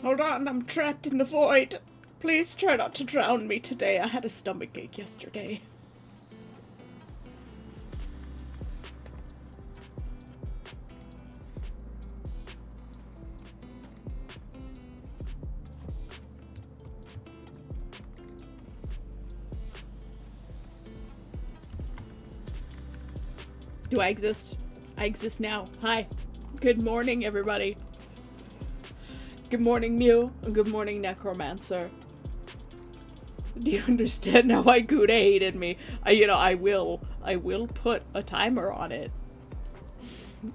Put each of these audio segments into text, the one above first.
Hold on, I'm trapped in the void. Please try not to drown me today. I had a stomachache yesterday. Do I exist? I exist now. Hi. Good morning, everybody. Good morning, Mew. And good morning, Necromancer. Do you understand how Ikuda hated me? I will put a timer on it.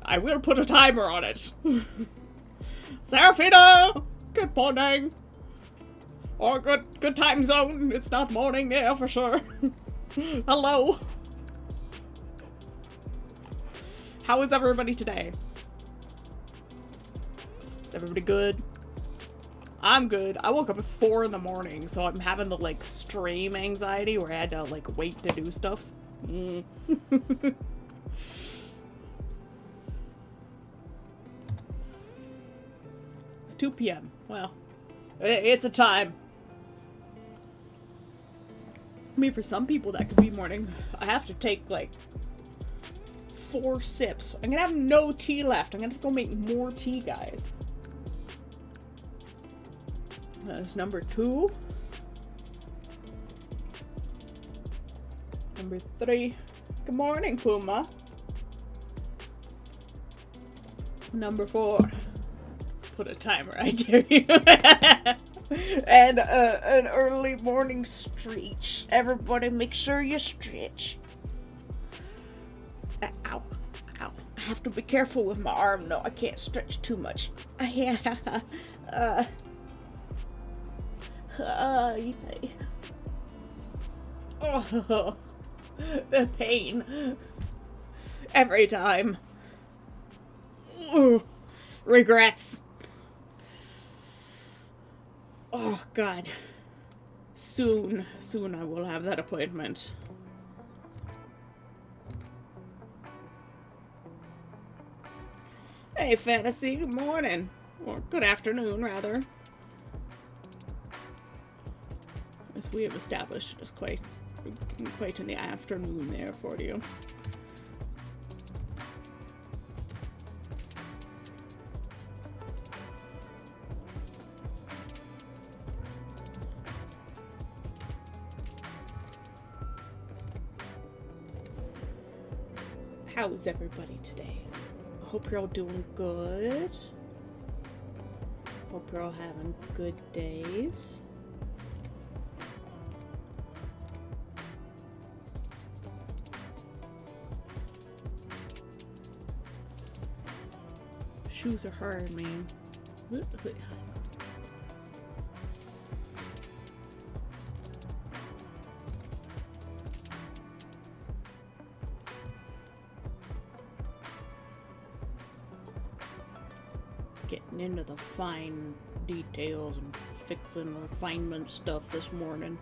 I will put a timer on it. Seraphina! Good morning. Or good time zone. It's not morning there for sure. Hello. How is everybody today? Is everybody good? I'm good. I woke up at 4 in the morning, so I'm having the, stream anxiety where I had to, wait to do stuff. It's 2 p.m. Well, it's a time. I mean, for some people that could be morning. I have to take, 4 sips. I'm gonna have no tea left. I'm gonna have to go make more tea, guys. That's number 2. Number 3. Good morning, Puma. Number 4. Put a timer, I dare you. And an early morning stretch. Everybody make sure you stretch. Ow. Ow. I have to be careful with my arm. No, I can't stretch too much. Oh, the pain. Every time. Ooh, regrets. Oh, God. Soon I will have that appointment. Hey, Fantasy, good morning. Or good afternoon, rather. As we have established, it is quite in the afternoon there for you. How's everybody today? I hope you're all doing good. Hope you're all having good days. Shoes are hard, man. Getting into the fine details and fixing refinement stuff this morning.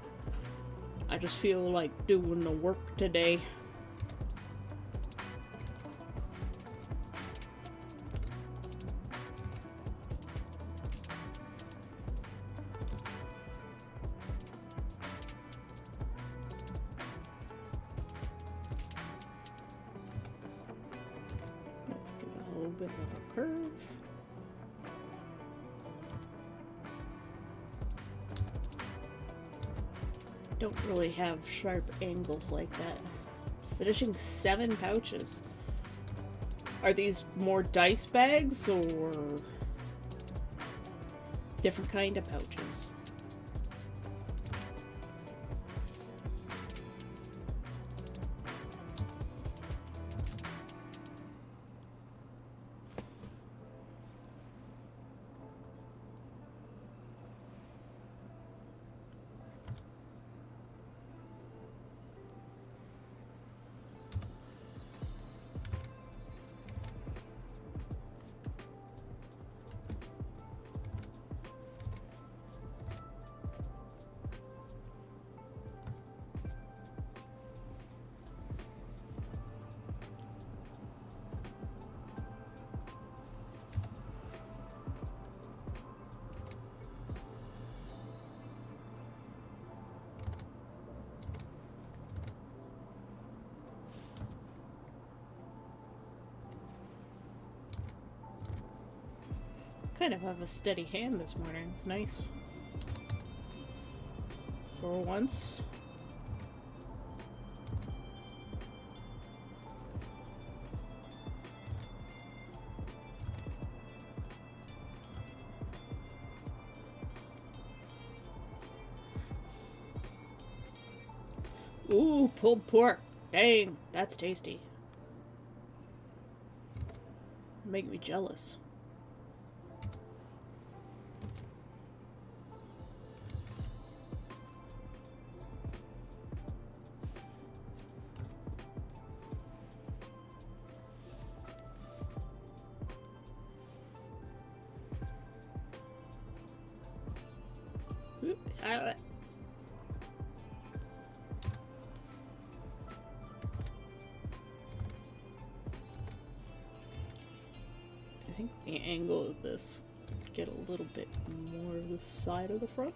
I just feel like doing the work today. Let's give it a little bit of a curve. Don't really have sharp angles like that. Finishing 7 pouches. Are these more dice bags or different kind of pouches? kind of have a steady hand this morning. It's nice. For once. Ooh, pulled pork. Dang, that's tasty. Make me jealous. Ooh, I think the angle of this would get a little bit more of the side of the front.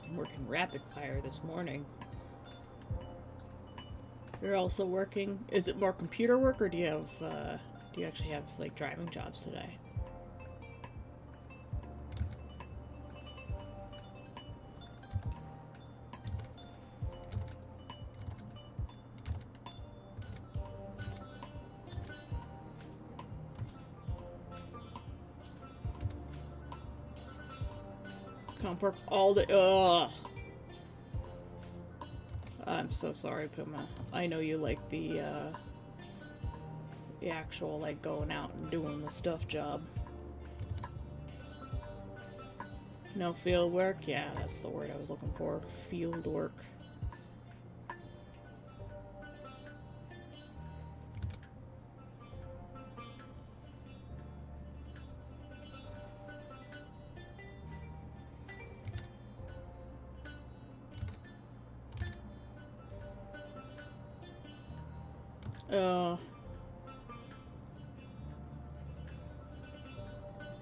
I'm working rapid fire this morning. You're also working. Is it more computer work, or do you have? Do you actually have like driving jobs today? Comp work all day. Ugh. I'm so sorry, Puma. I know you like the actual, like, going out and doing the stuff job. No field work? Yeah, that's the word I was looking for. Field work.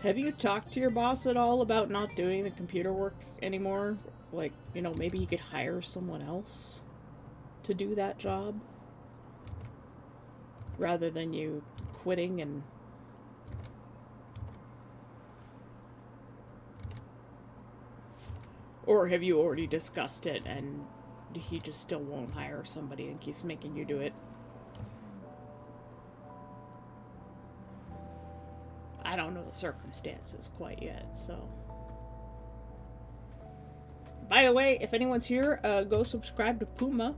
Have you talked to your boss at all about not doing the computer work anymore? Like, you know, maybe you could hire someone else to do that job? Rather than you quitting and... Or have you already discussed it and he just still won't hire somebody and keeps making you do it? I don't know the circumstances quite yet, so... By the way, if anyone's here, go subscribe to Puma.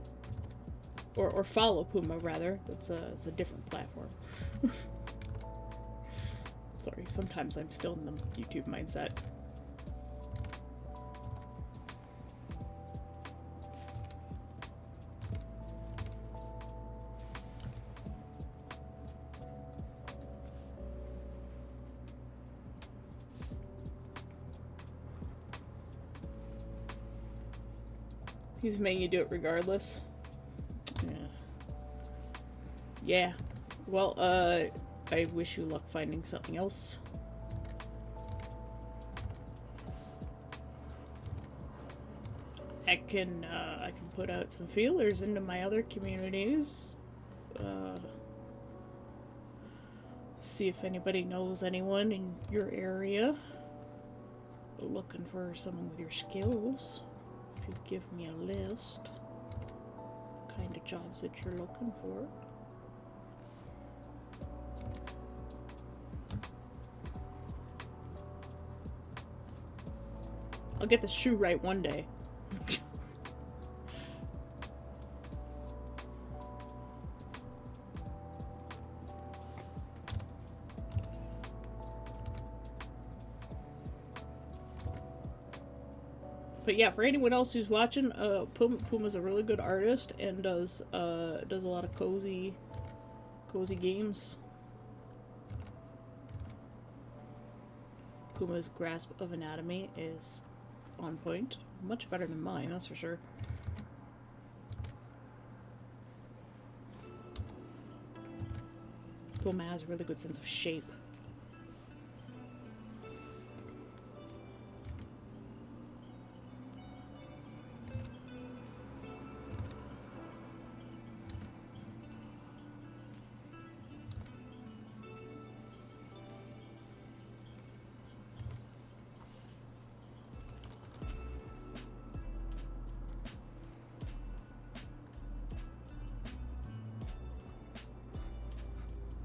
Or follow Puma, rather. It's a different platform. Sorry, sometimes I'm still in the YouTube mindset. He's making you do it regardless. Yeah. Yeah. Well, I wish you luck finding something else. I can put out some feelers into my other communities. See if anybody knows anyone in your area looking for someone with your skills. If you give me a list, kind of jobs that you're looking for. I'll get the shoe right one day. But yeah, for anyone else who's watching, Puma's a really good artist and does a lot of cozy games. Puma's grasp of anatomy is on point. Much better than mine, that's for sure. Puma has a really good sense of shape.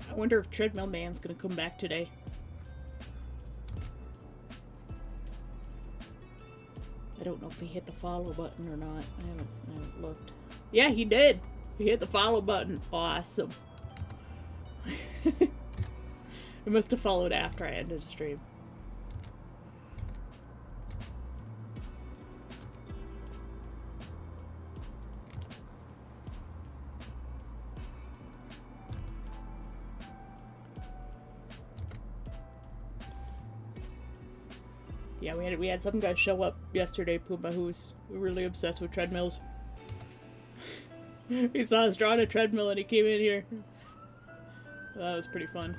I wonder if Treadmill Man's gonna come back today. I don't know if he hit the follow button or not. I haven't looked. Yeah, he did! He hit the follow button. Awesome. I must have followed after I ended the stream. Yeah, we had some guy show up yesterday, Puma, who's really obsessed with treadmills. He saw us drawing a treadmill and he came in here. That was pretty fun.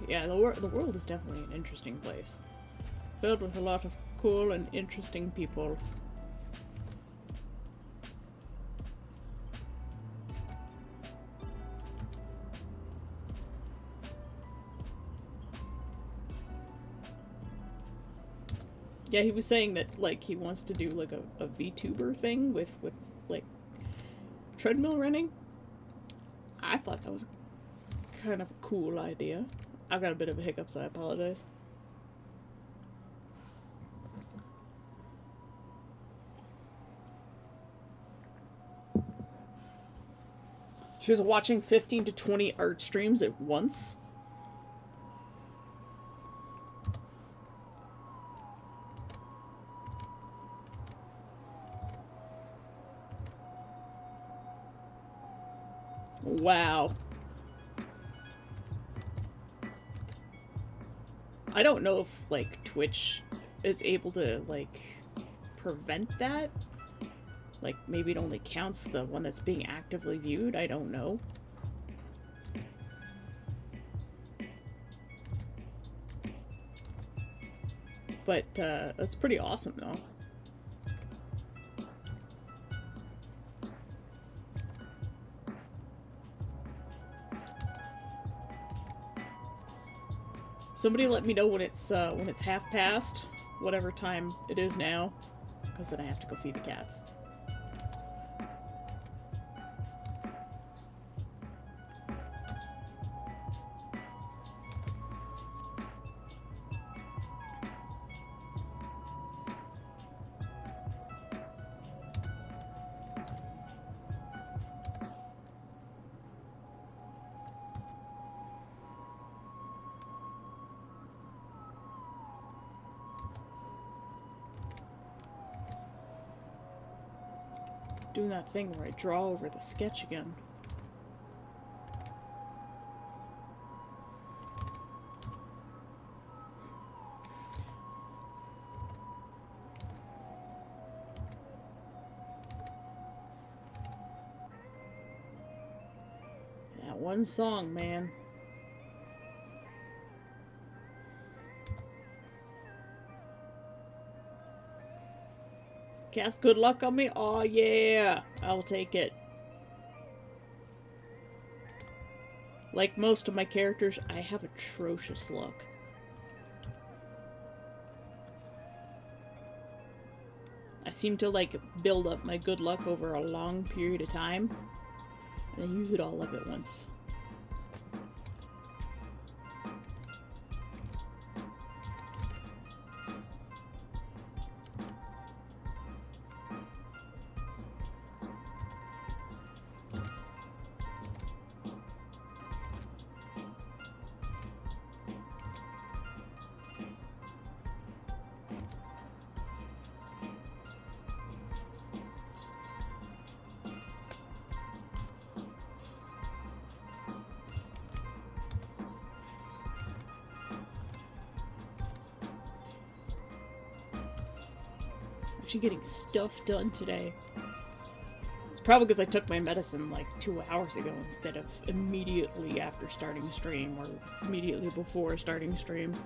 Yeah, the world is definitely an interesting place. Filled with a lot of cool and interesting people. Yeah, he was saying that, like, he wants to do, like, a VTuber thing with, like, treadmill running. I thought that was kind of a cool idea. I've got a bit of a hiccup, so I apologize. She was watching 15 to 20 art streams at once. Wow. I don't know if, like, Twitch is able to, like, prevent that. Like, maybe it only counts the one that's being actively viewed. I don't know. But, that's pretty awesome, though. Somebody let me know when it's half past, whatever time it is now, because then I have to go feed the cats. Doing that thing where I draw over the sketch again. That one song, man. Cast good luck on me? Oh yeah, I'll take it. Like most of my characters, I have atrocious luck. I seem to, like, build up my good luck over a long period of time, and then use it all up at once. Actually getting stuff done today. It's probably because I took my medicine like 2 hours ago instead of immediately after starting stream or immediately before starting stream.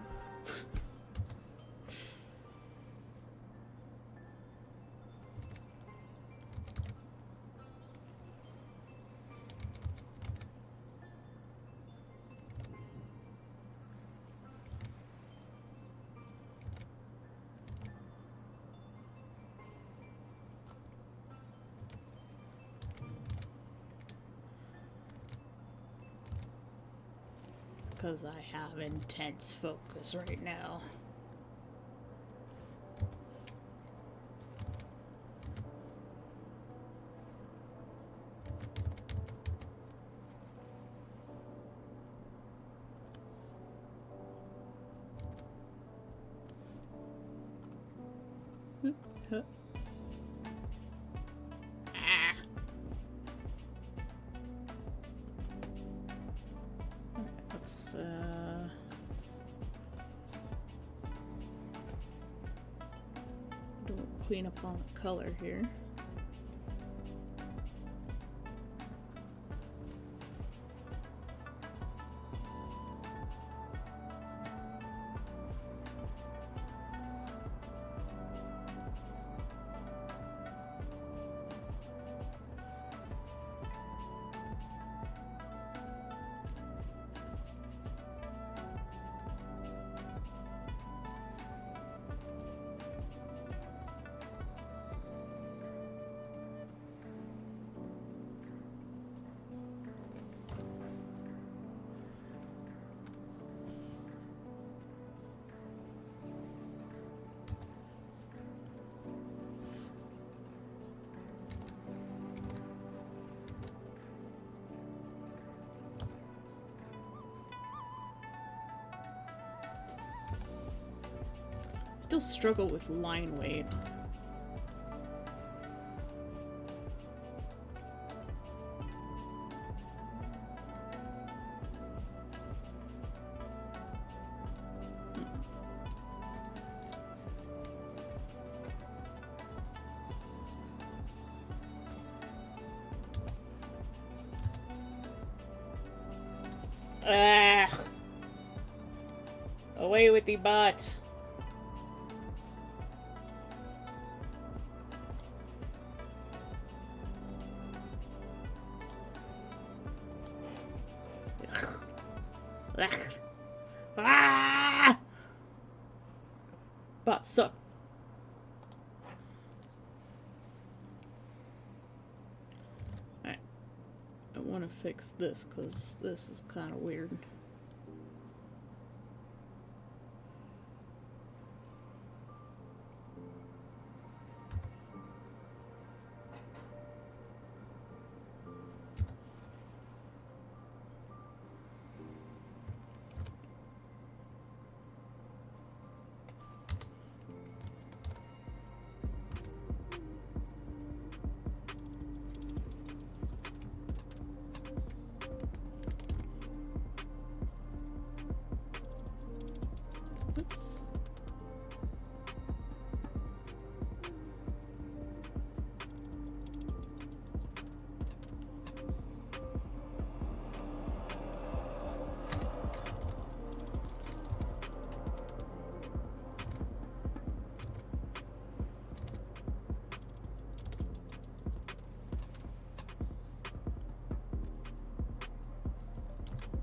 Because I have intense focus right now. Let's don't clean up on the color here. Still struggle with line weight. Ugh. Away with the bot. Ah! Bots suck. Alright. I want to fix this because this is kind of weird.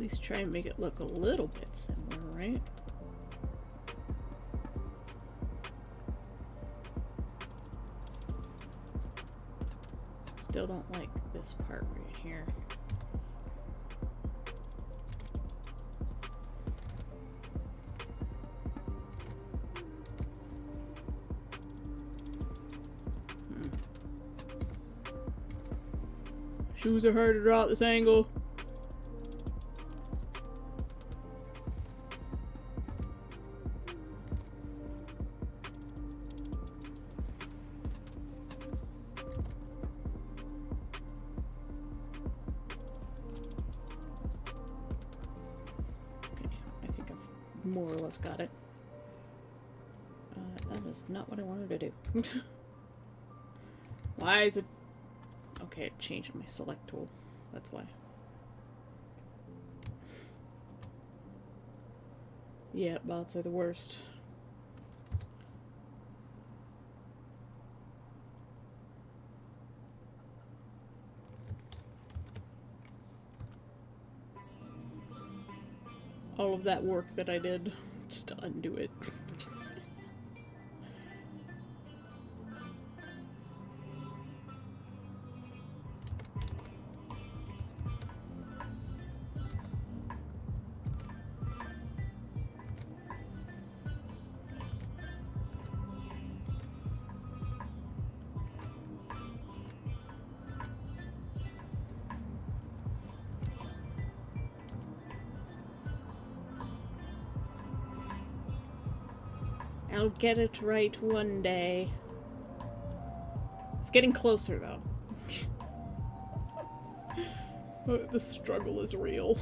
least try and make it look a little bit similar, right? Still don't like this part right here. Shoes are hard to draw at this angle. More or less got it. That is not what I wanted to do. Why is it... Okay, it changed my select tool. That's why. Yeah, bots are the worst. All of that work that I did just to undo it. I'll get it right one day. It's getting closer, though. The struggle is real.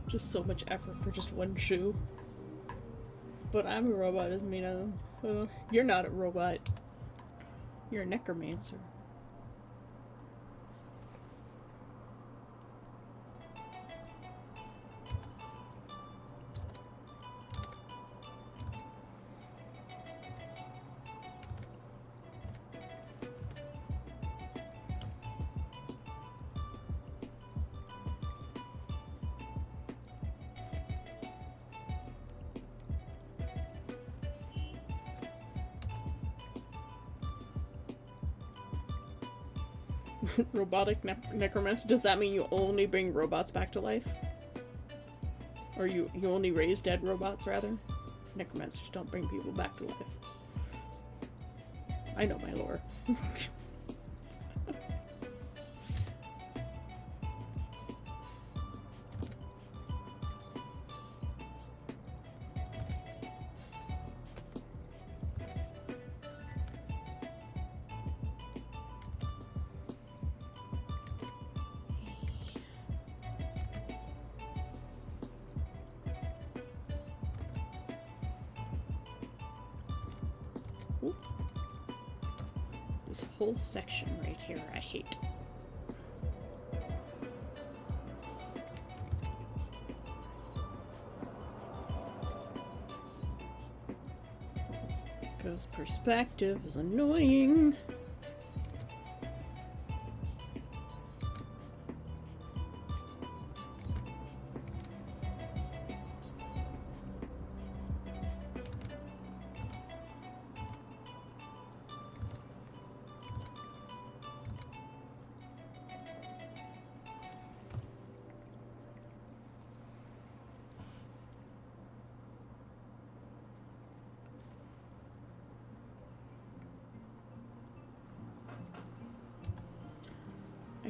Just so much effort for just one shoe. But I'm a robot doesn't mean you're not a robot. You're a necromancer. Robotic necromancer? Does that mean you only bring robots back to life? Or you only raise dead robots, rather? Necromancers don't bring people back to life. I know my lore. Ooh. This whole section right here I hate. Because perspective is annoying.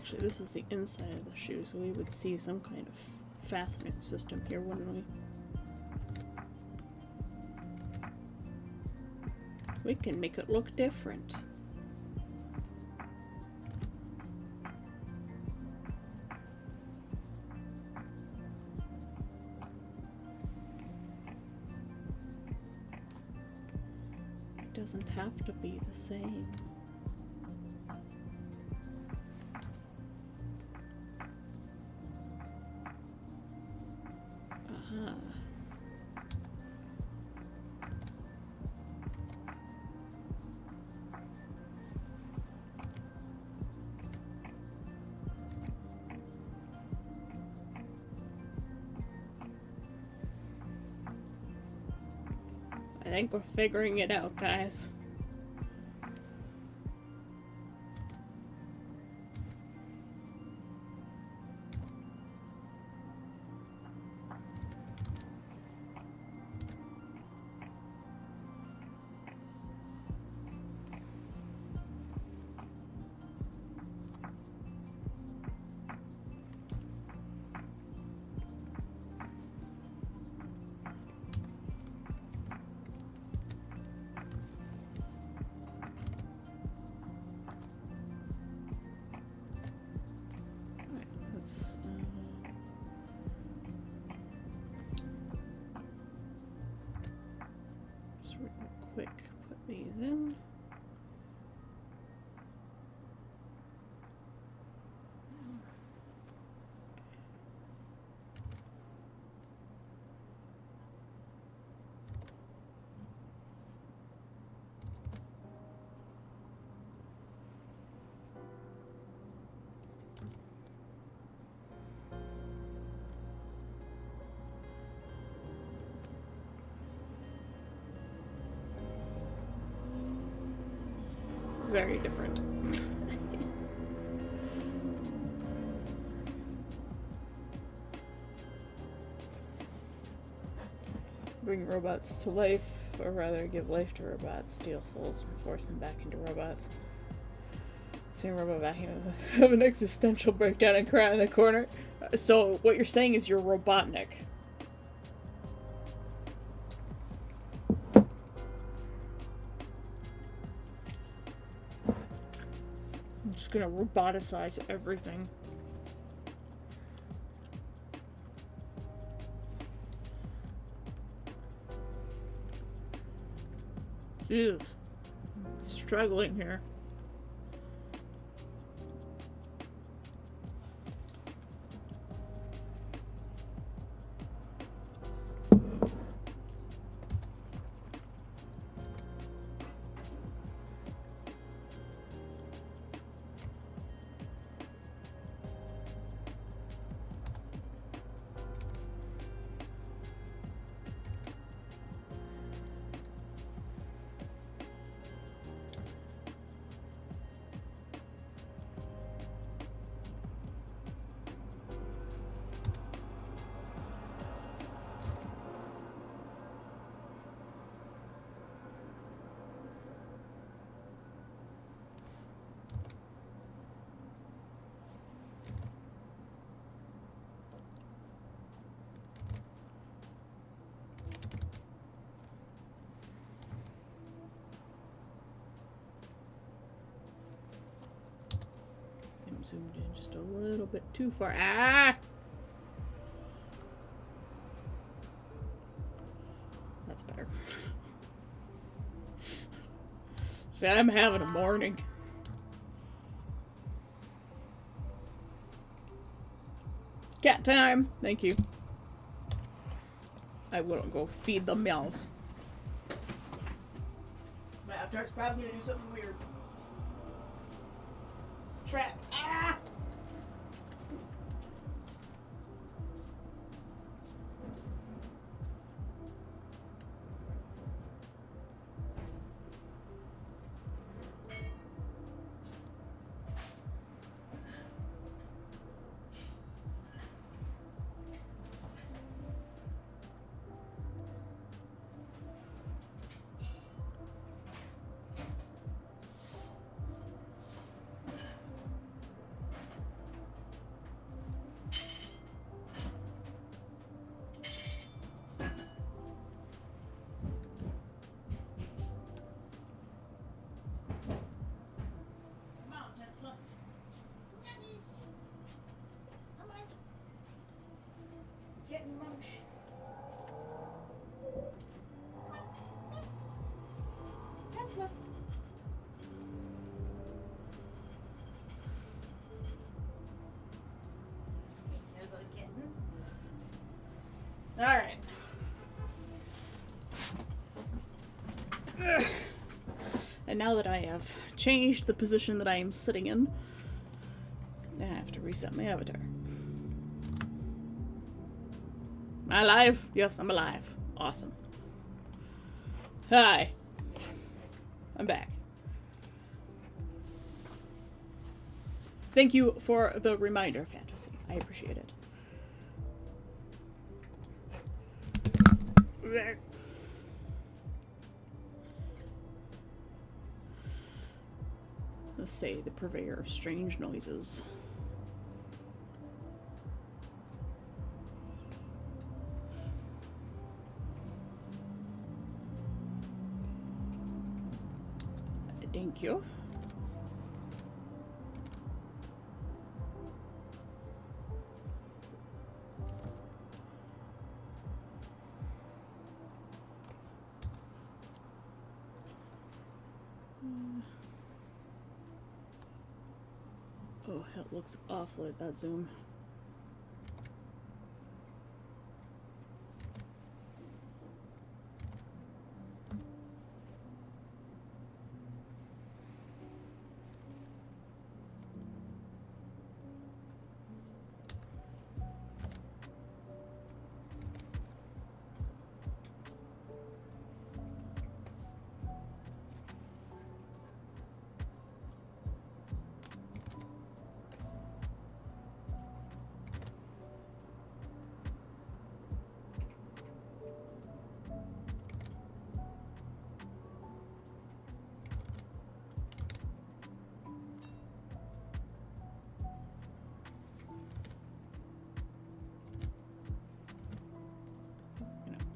Actually, this is the inside of the shoe, so we would see some kind of fastening system here, wouldn't we? We can make it look different. It doesn't have to be the same. Aha. I think we're figuring it out, guys. Quick, put these in. Very different. Bring robots to life, or rather give life to robots, steal souls and force them back into robots. Seeing robot vacuum have an existential breakdown and cry in the corner. So what you're saying is you're Robotnik. I'm just gonna roboticize everything. Jeez. Struggling here. Zoomed in just a little bit too far. Ah! That's better. See, I'm having a morning. Cat time! Thank you. I wouldn't go feed the mouse. My Avatar's probably gonna do something weird. Trap. Ah! Alright. And now that I have changed the position that I am sitting in, I have to reset my avatar. Am I alive? Yes, I'm alive. Awesome. Hi. I'm back. Thank you for the reminder, Fantasy. I appreciate it. Let's say the purveyor of strange noises. Thank you. Oh, it looks awful at that zoom.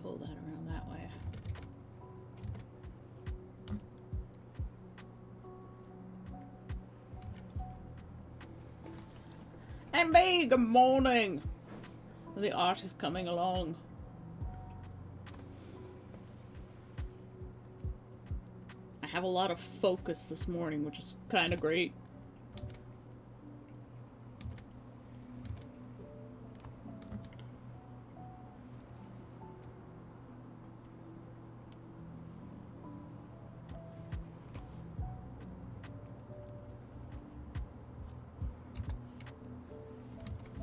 Pull that around that way. MB, good morning! The art is coming along. I have a lot of focus this morning, which is kind of great.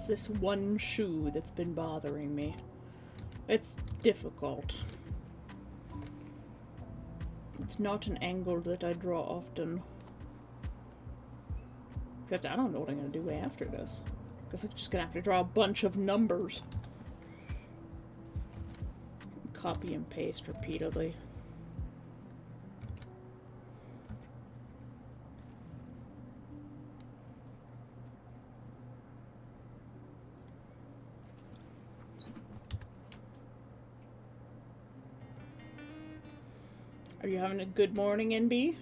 This one shoe that's been bothering me. It's difficult. It's not an angle that I draw often. Except I don't know what I'm going to do after this. Because I'm just going to have to draw a bunch of numbers. Copy and paste repeatedly. Are you having a good morning, NB?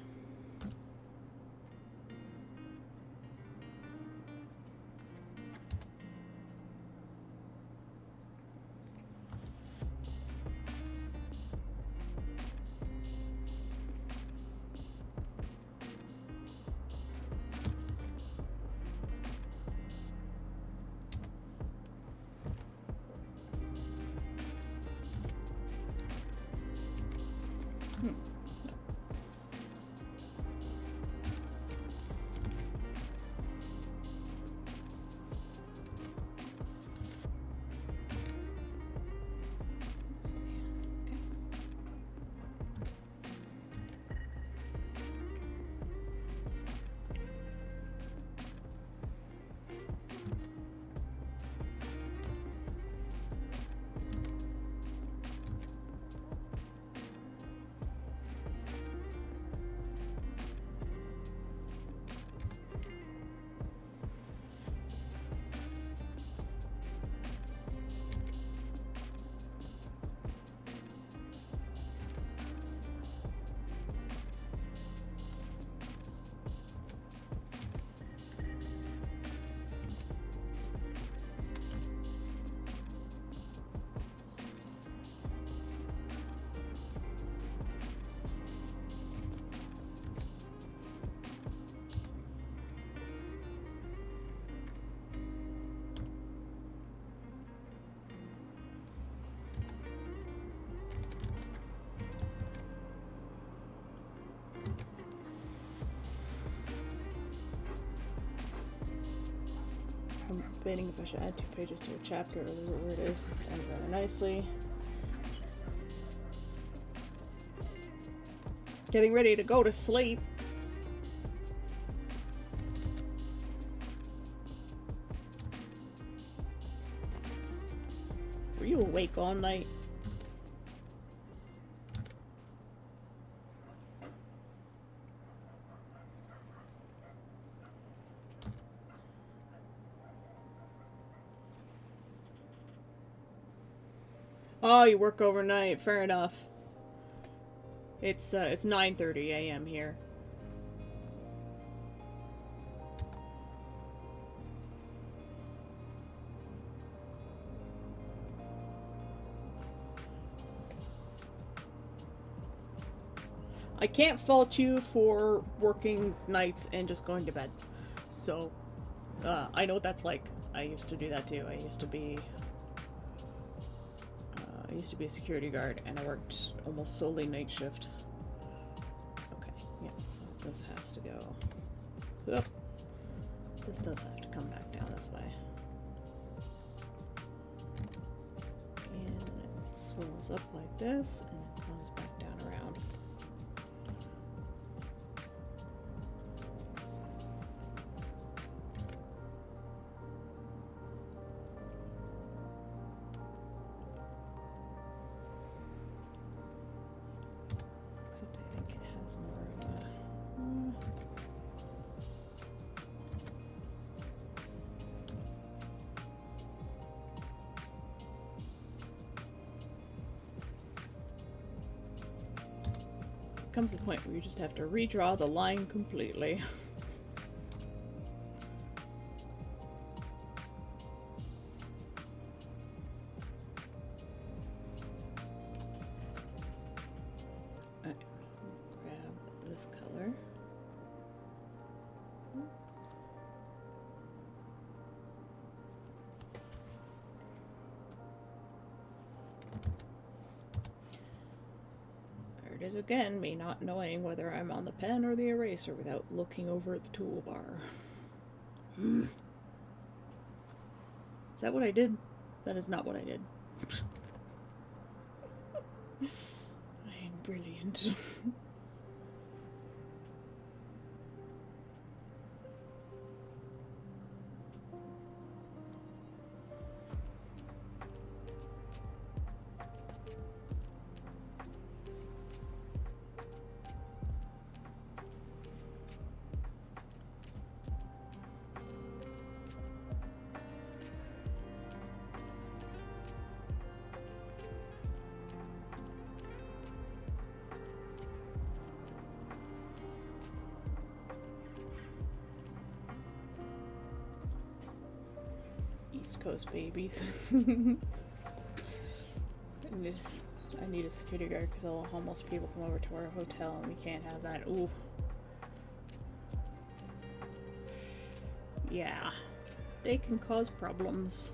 debating if I should add 2 pages to a chapter or leave it where it is, since it ended rather nicely. Getting ready to go to sleep. Were you awake all night? Oh, you work overnight. Fair enough. It's 9:30 a.m. here. I can't fault you for working nights and just going to bed. So, I know what that's like. I used to do that too. I used to be a security guard, and I worked almost solely night shift. Okay, yeah, so this has to go. Oop. This does have to come back down this way. And then it swirls up like this, and then comes back down around. Except I think it has more of a... comes a point where you just have to redraw the line completely. Alright, grab this color. There it is again, me not knowing whether I'm on the pen or the eraser without looking over at the toolbar. Is that what I did? That is not what I did. I am brilliant. East Coast babies. I need a security guard because all homeless people come over to our hotel and we can't have that. Ooh. Yeah. They can cause problems.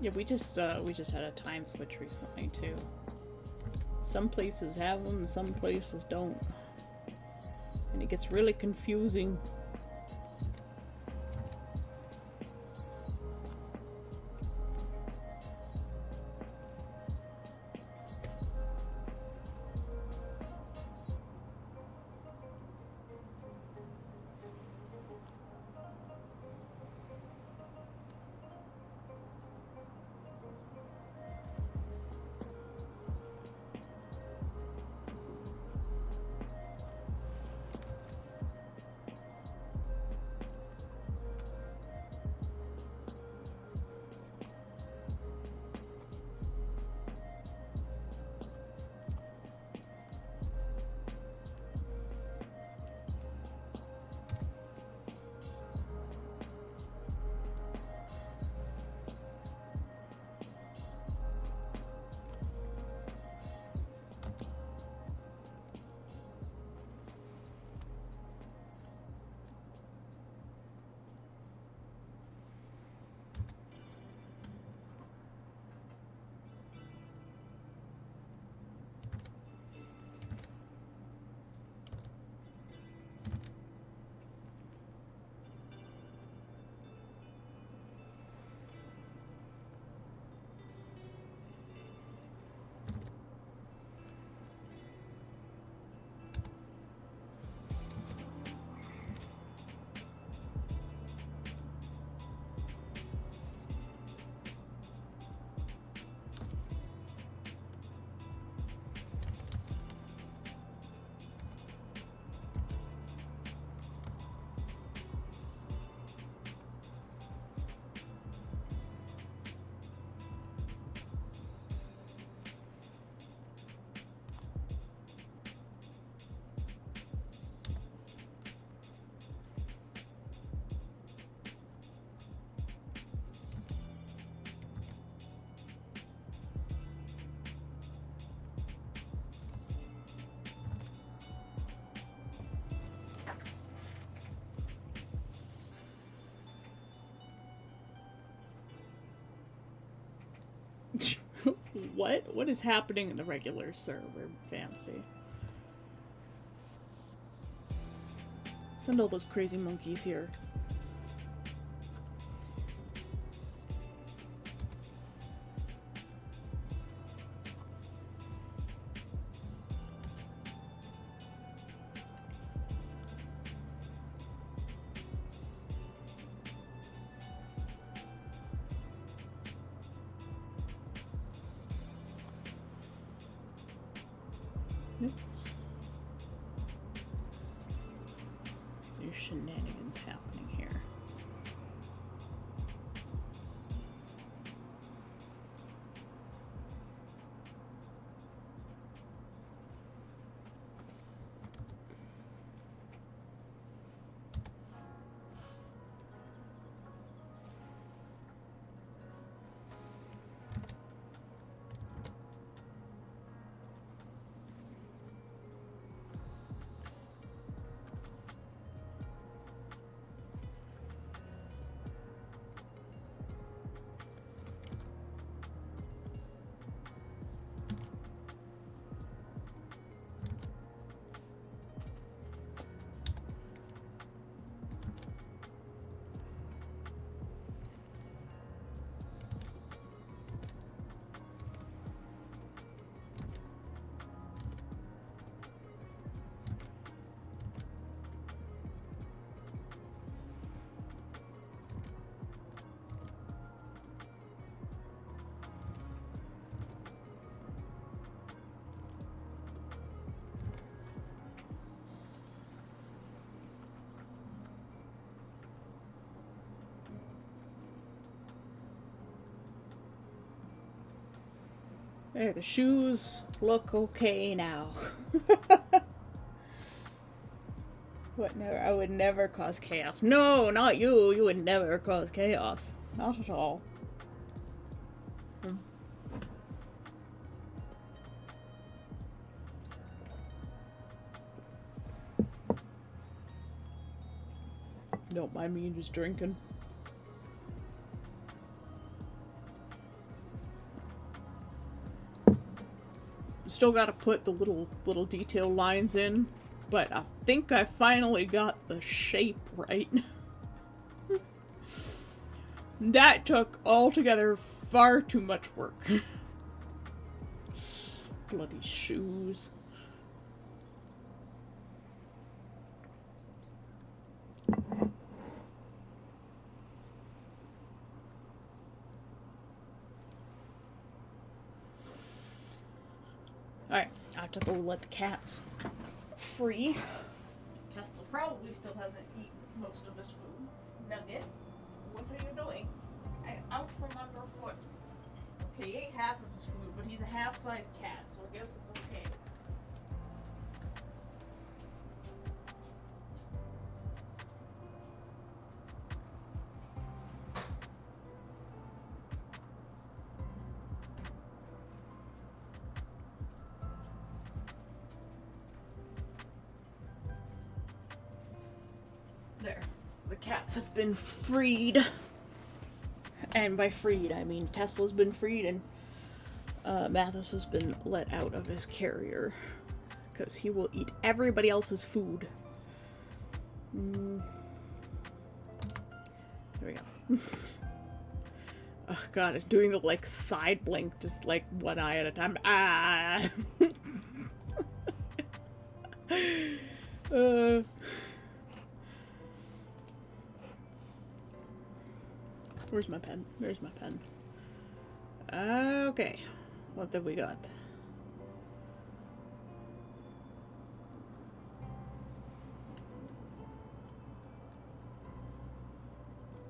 Yeah, we just had a time switch recently too. Some places have them, some places don't. And it gets really confusing. What? What is happening in the regular server fantasy? Send all those crazy monkeys here. Oops. There's shenanigans happening here. Hey, the shoes look okay now. What? Never? I would never cause chaos. No, not you. You would never cause chaos. Not at all. Don't mind me just drinking. still got to put the little detail lines in, but I think I finally got the shape right. That took altogether far too much work. Bloody shoes. Alright, I have to go let the cats free. Tesla probably still hasn't eaten most of his food. Nugget, what are you doing? Out from underfoot. Okay, he ate half of his food, but he's a half-sized cat, so I guess it's okay. There. The cats have been freed. And by freed, I mean Tesla's been freed and Mathis has been let out of his carrier. Because he will eat everybody else's food. There we go. Oh god, it's doing the like side blink, just like one eye at a time. Ah! Where's my pen? Where's my pen? Okay. What have we got?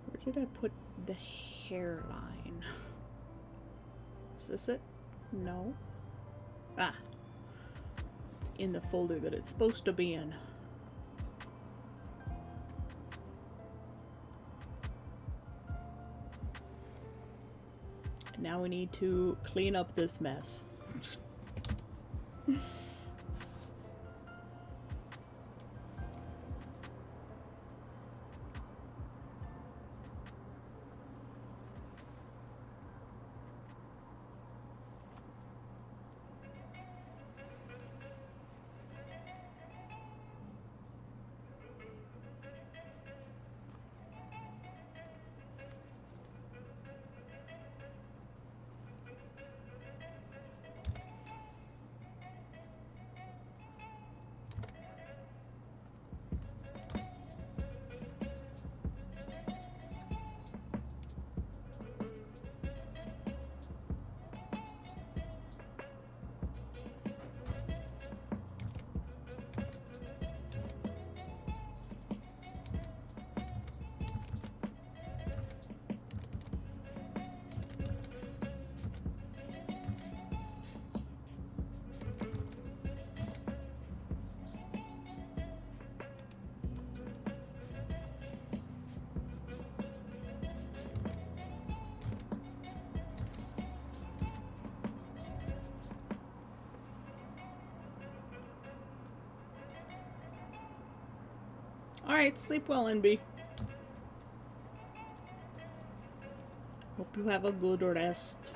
Where did I put the hairline? Is this it? No. Ah. It's in the folder that it's supposed to be in. Now we need to clean up this mess. Alright, sleep well, NB. Hope you have a good rest.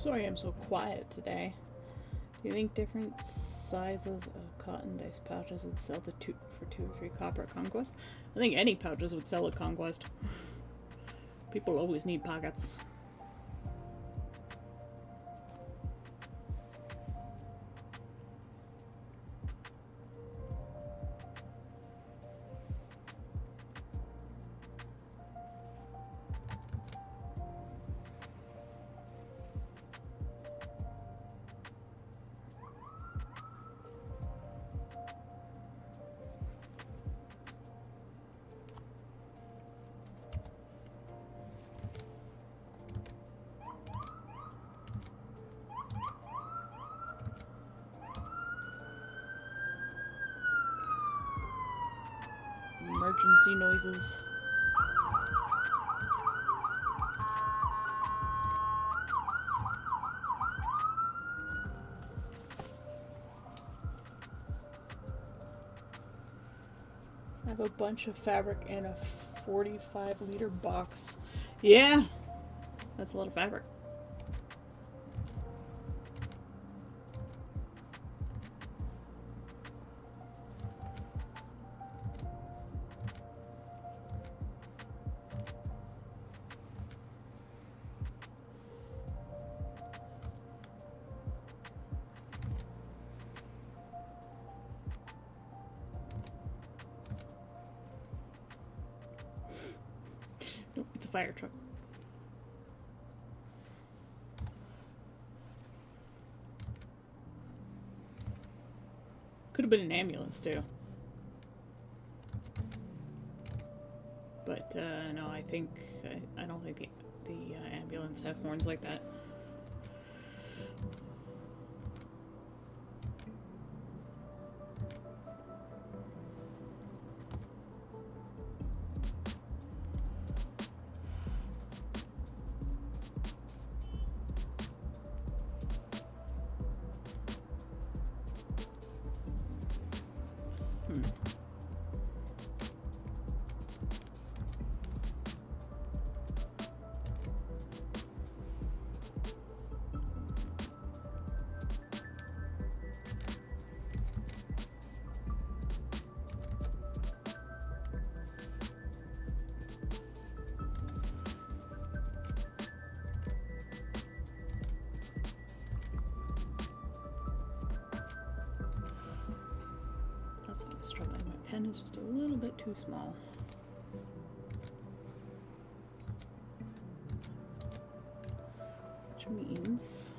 Sorry I'm so quiet today. Do you think different sizes of cotton dice pouches would sell for 2 or 3 copper at Conquest? I think any pouches would sell at Conquest. People always need pockets. Emergency noises. I have a bunch of fabric in a 45-liter box. Yeah, that's a lot of fabric. Nope, it's a fire truck. Could have been an ambulance too. But no, I don't think the ambulance have horns like that. That's what I'm struggling. My pen is just a little bit too small. Which means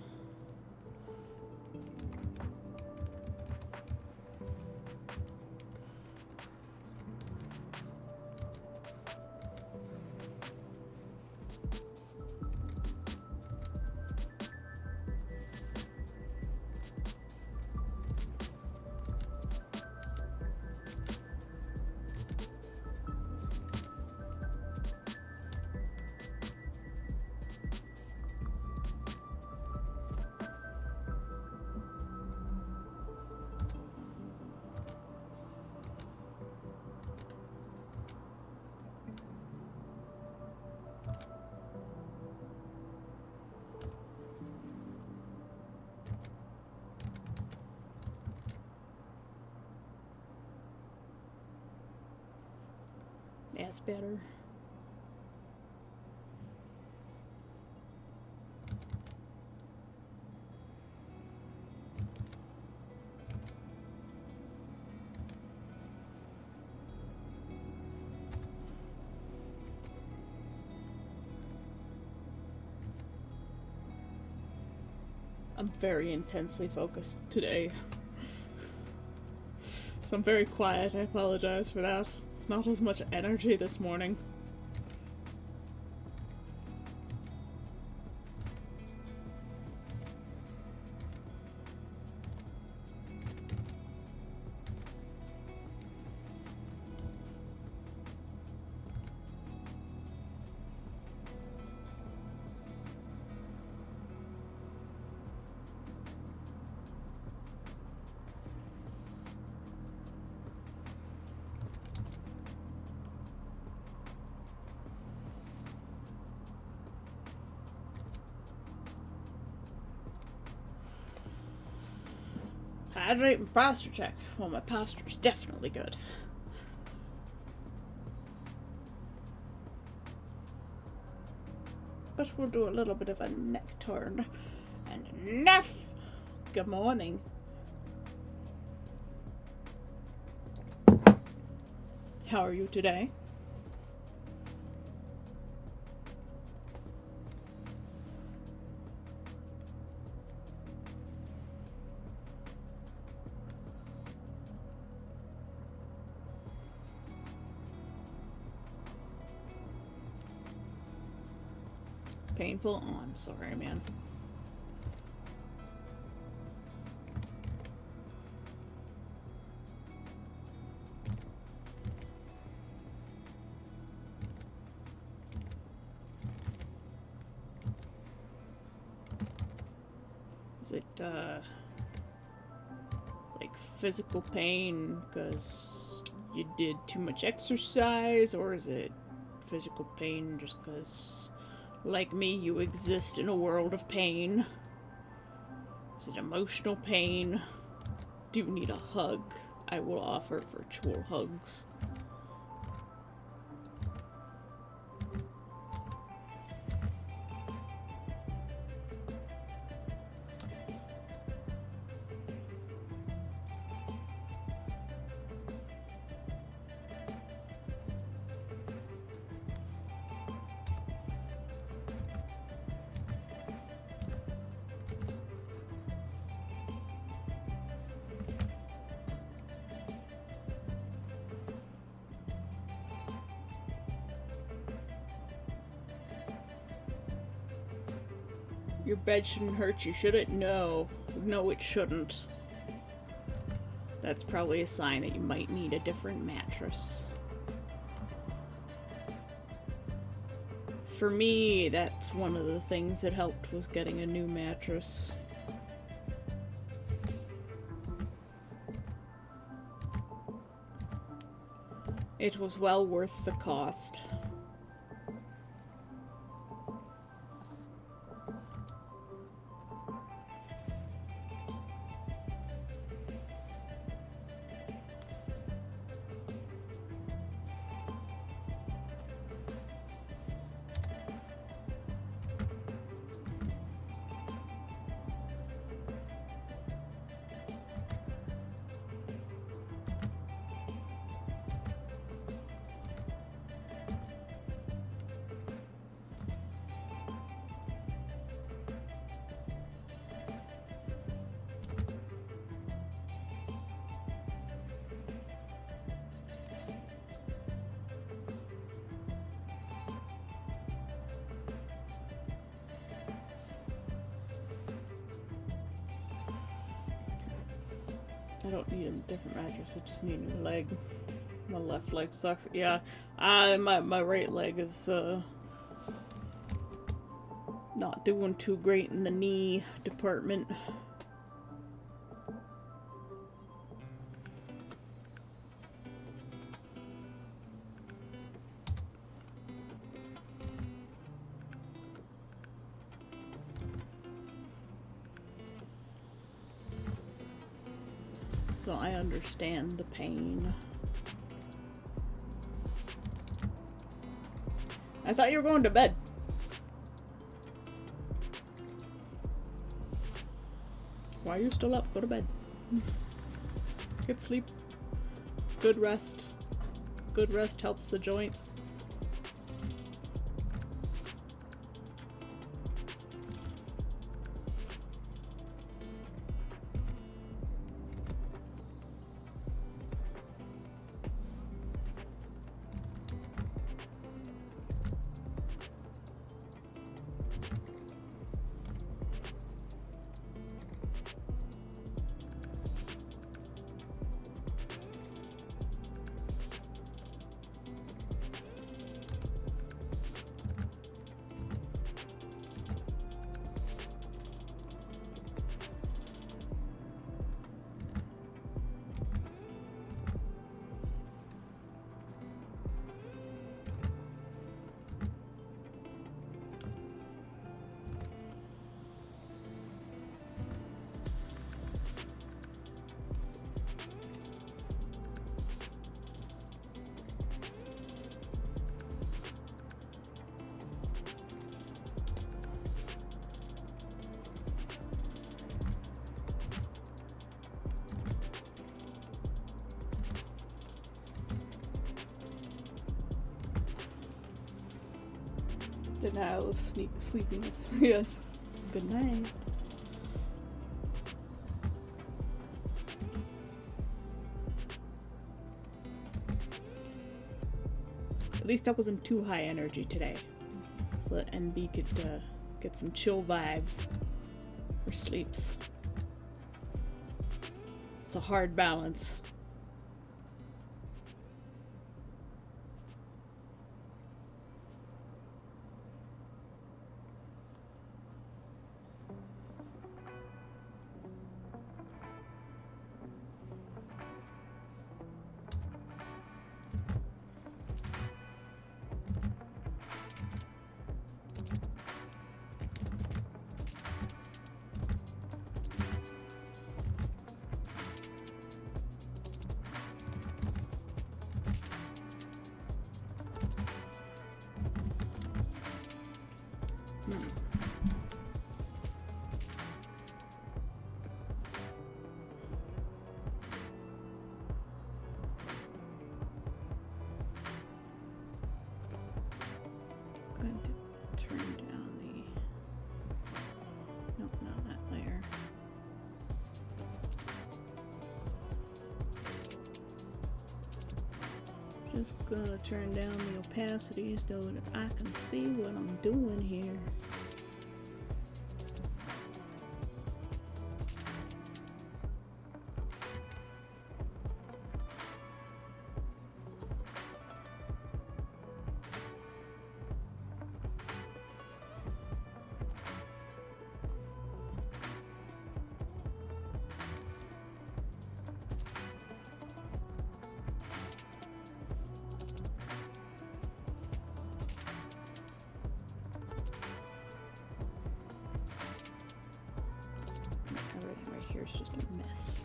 that's better. I'm very intensely focused today. So I'm very quiet. I apologize for that. It's not as much energy this morning. Hydrate and posture check. Well, my posture's definitely good. But we'll do a little bit of a neck turn. And enough! Good morning. How are you today? Painful? Oh, I'm sorry, man. Is it, like physical pain because you did too much exercise, or is it physical pain just because, like me, you exist in a world of pain? Is it emotional pain? Do you need a hug? I will offer virtual hugs. Your bed shouldn't hurt you, should it? No. No, it shouldn't. That's probably a sign that you might need a different mattress. For me, that's one of the things that helped was getting a new mattress. It was well worth the cost. I don't need a different mattress, I just need a new leg. My left leg sucks. Yeah, my right leg is not doing too great in the knee department. So I understand the pain. I thought you were going to bed. Why are you still up? Go to bed. Get sleep. Good rest. Good rest helps the joints. Denial of sleepiness. Yes. Good night. At least that wasn't too high energy today. So that NB could get some chill vibes for sleeps. It's a hard balance. Going to turn down the... Nope, not that layer. Just gonna turn down the opacity so that I can see what I'm doing here. Everything right here is just a mess.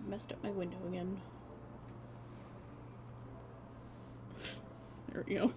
Messed up my window again. There we go.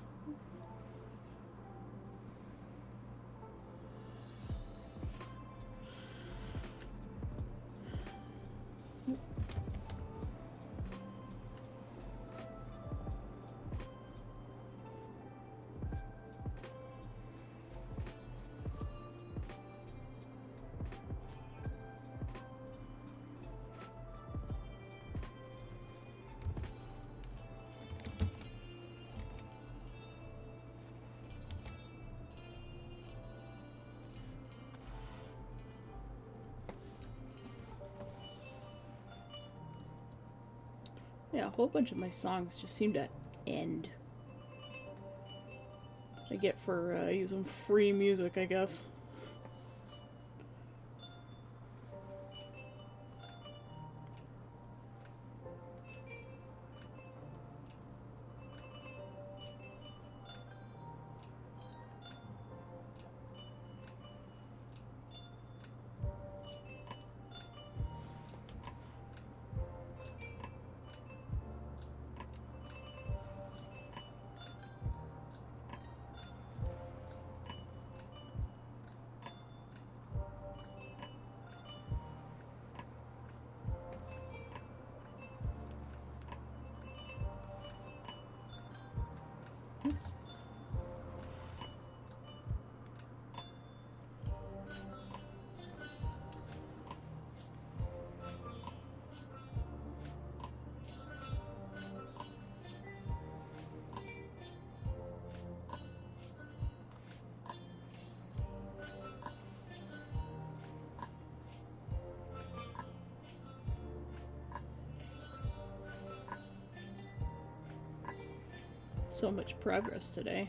Yeah, a whole bunch of my songs just seem to end. That's what I get for using free music, I guess. So much progress today.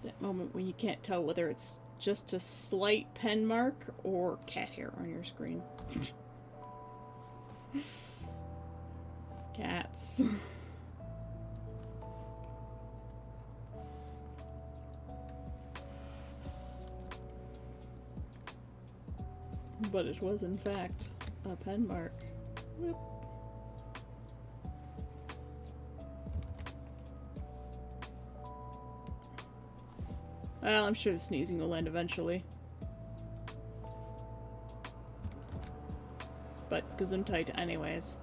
That moment when you can't tell whether it's just a slight pen mark or cat hair on your screen. Cats. But it was in fact a pen mark. Whoop. Well, I'm sure the sneezing will end eventually. But Gesundheit anyways.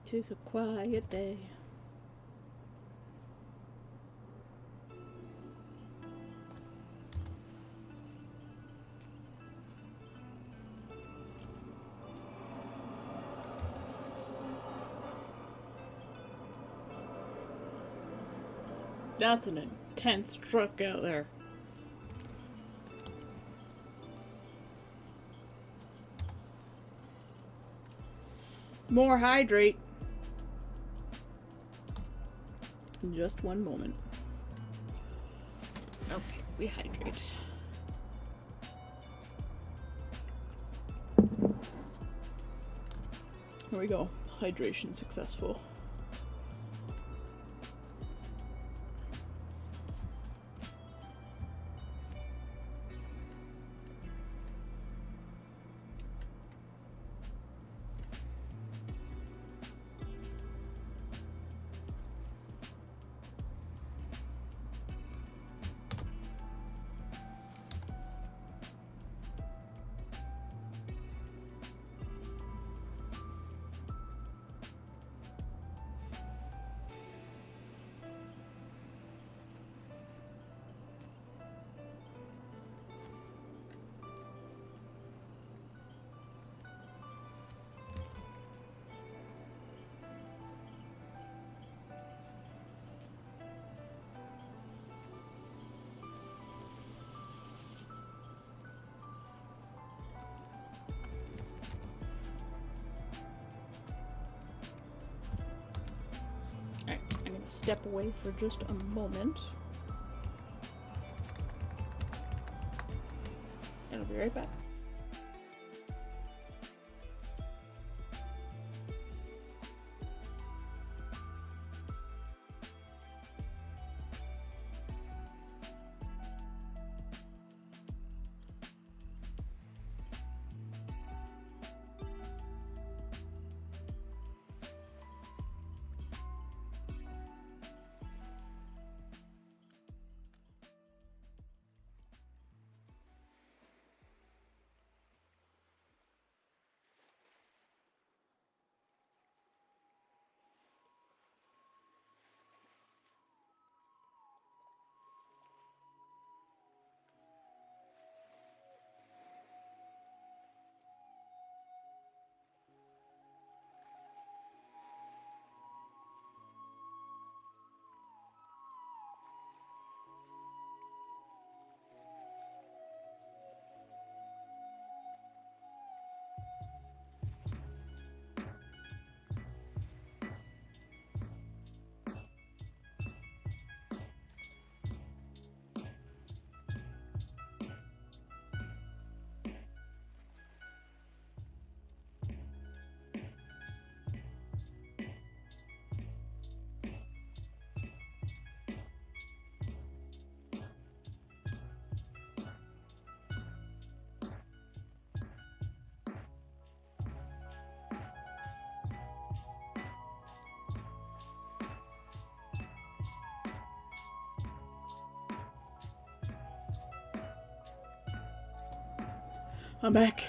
Tis a quiet day. That's an intense truck out there. More hydrate. In just one moment. Okay, we hydrate. Here we go. Hydration successful. Alright, I'm gonna step away for just a moment. And I'll be right back. I'm back.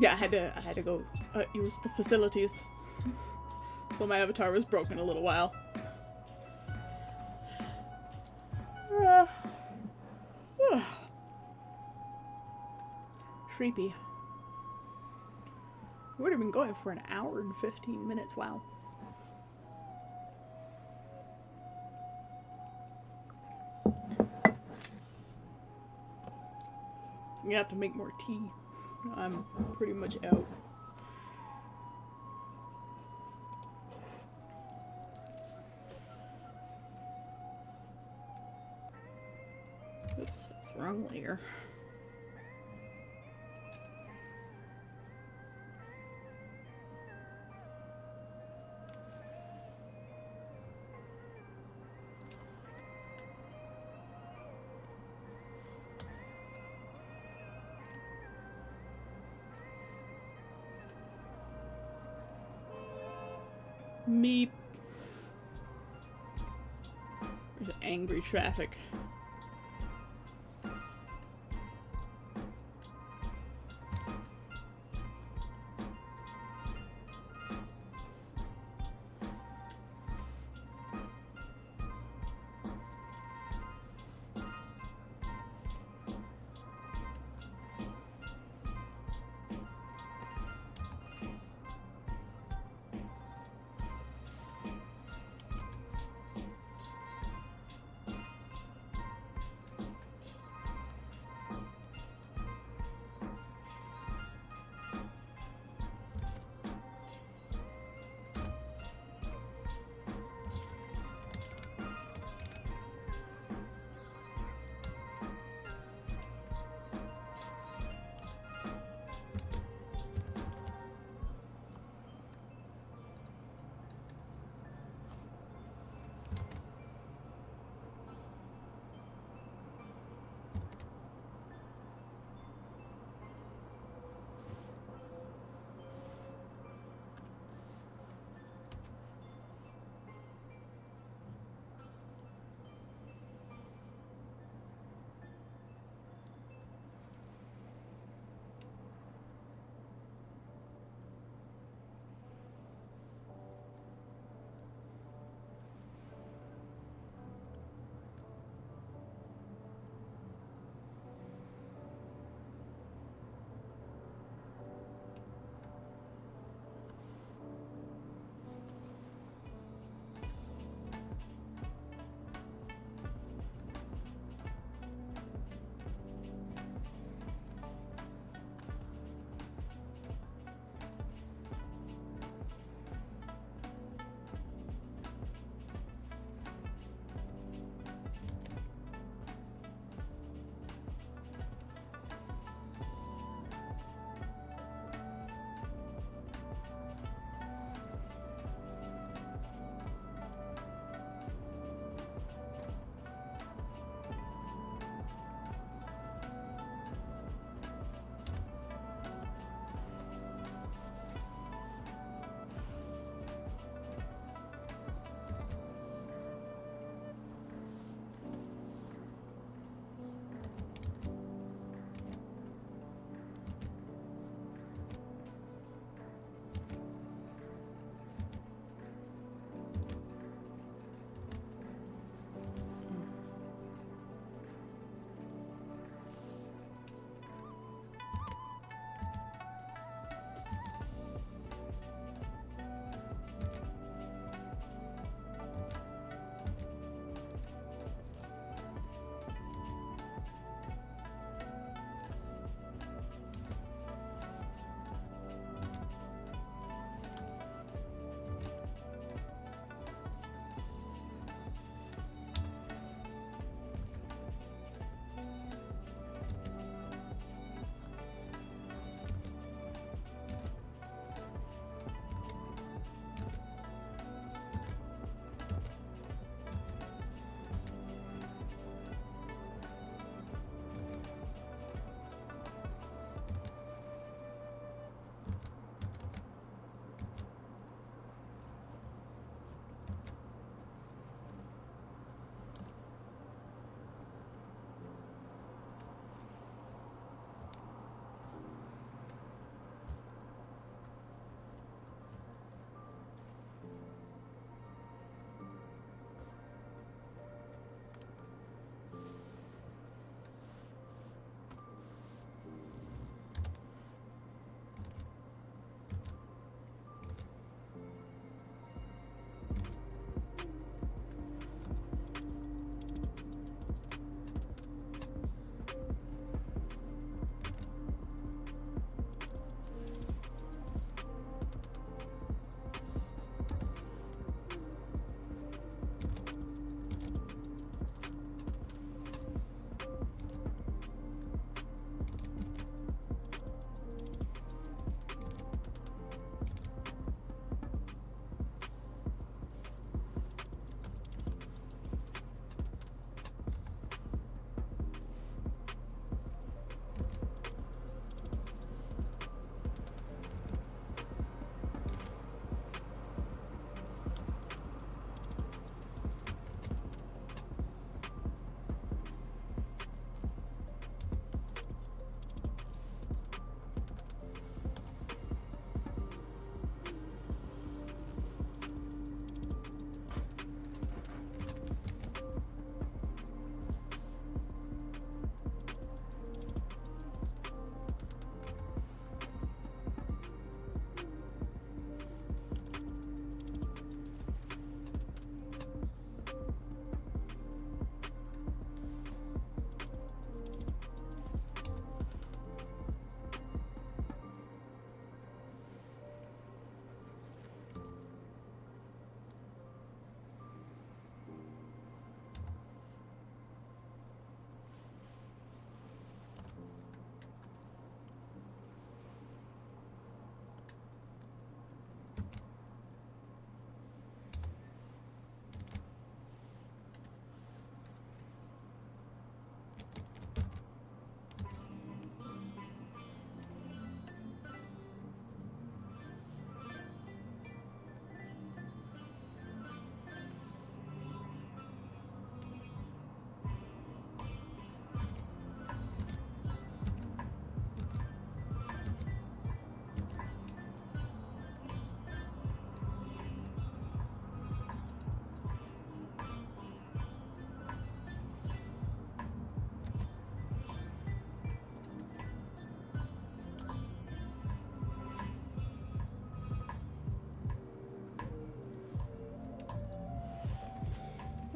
Yeah, I had to go use the facilities. So my avatar was broken a little while. Sleepy. We would have been going for an hour and 15 minutes. Wow. I'm gonna have to make more tea. I'm pretty much out. Oops, that's the wrong layer. Meep. There's angry traffic.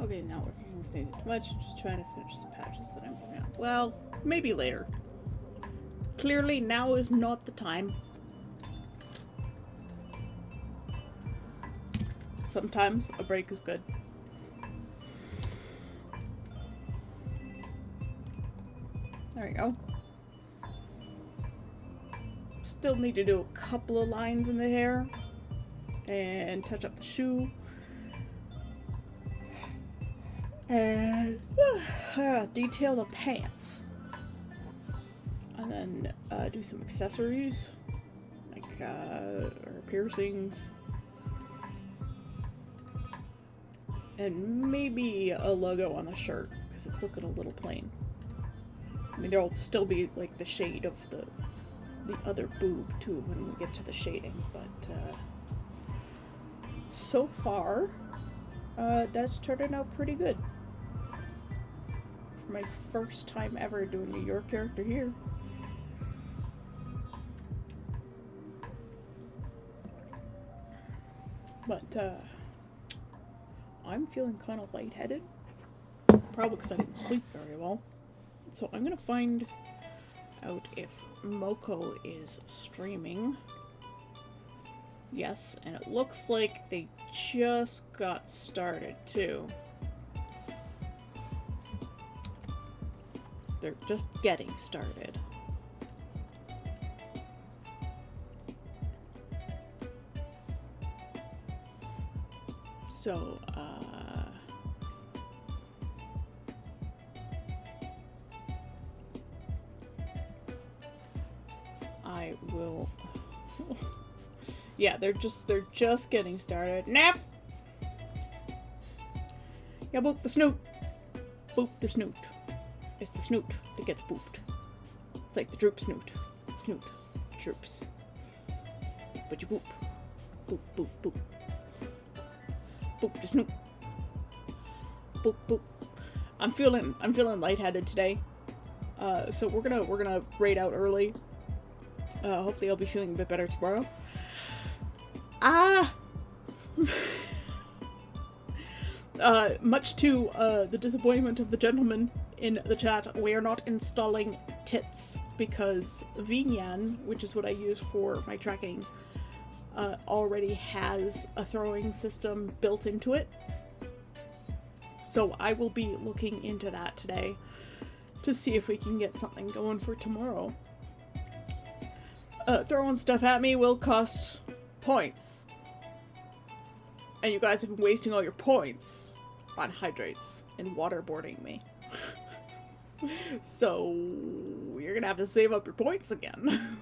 Okay, not working. Staying too much. Just trying to finish the patches that I'm working on. Well, maybe later. Clearly, now is not the time. Sometimes a break is good. There we go. Still need to do a couple of lines in the hair and touch up the shoe. And detail the pants. And then do some accessories, like or piercings. And maybe a logo on the shirt, because it's looking a little plain. I mean, there'll still be, like, the shade of the other boob, too, when we get to the shading, but, so far, that's turning out pretty good. For my first time ever doing a Your character here. But, I'm feeling kind of lightheaded. Probably because I didn't sleep very well. So I'm gonna find out if Moko is streaming. Yes, and it looks like they just got started too. They're just getting started. So, I will. Yeah, they're just getting started. Neff! Yeah, boop the snoot. Boop the snoot. It's the snoot that gets booped. It's like the droop snoot. Snoot. Droops. But you boop. Boop, boop, boop. Boop the snoot. Boop, boop. I'm feeling lightheaded today. So we're gonna raid out early. Hopefully I'll be feeling a bit better tomorrow. Much to the disappointment of the gentleman in the chat, we are not installing tits because VNyan, which is what I use for my tracking, already has a throwing system built into it. So I will be looking into that today to see if we can get something going for tomorrow. Throwing stuff at me will cost points. And you guys have been wasting all your points on hydrates and waterboarding me. So you're gonna have to save up your points again.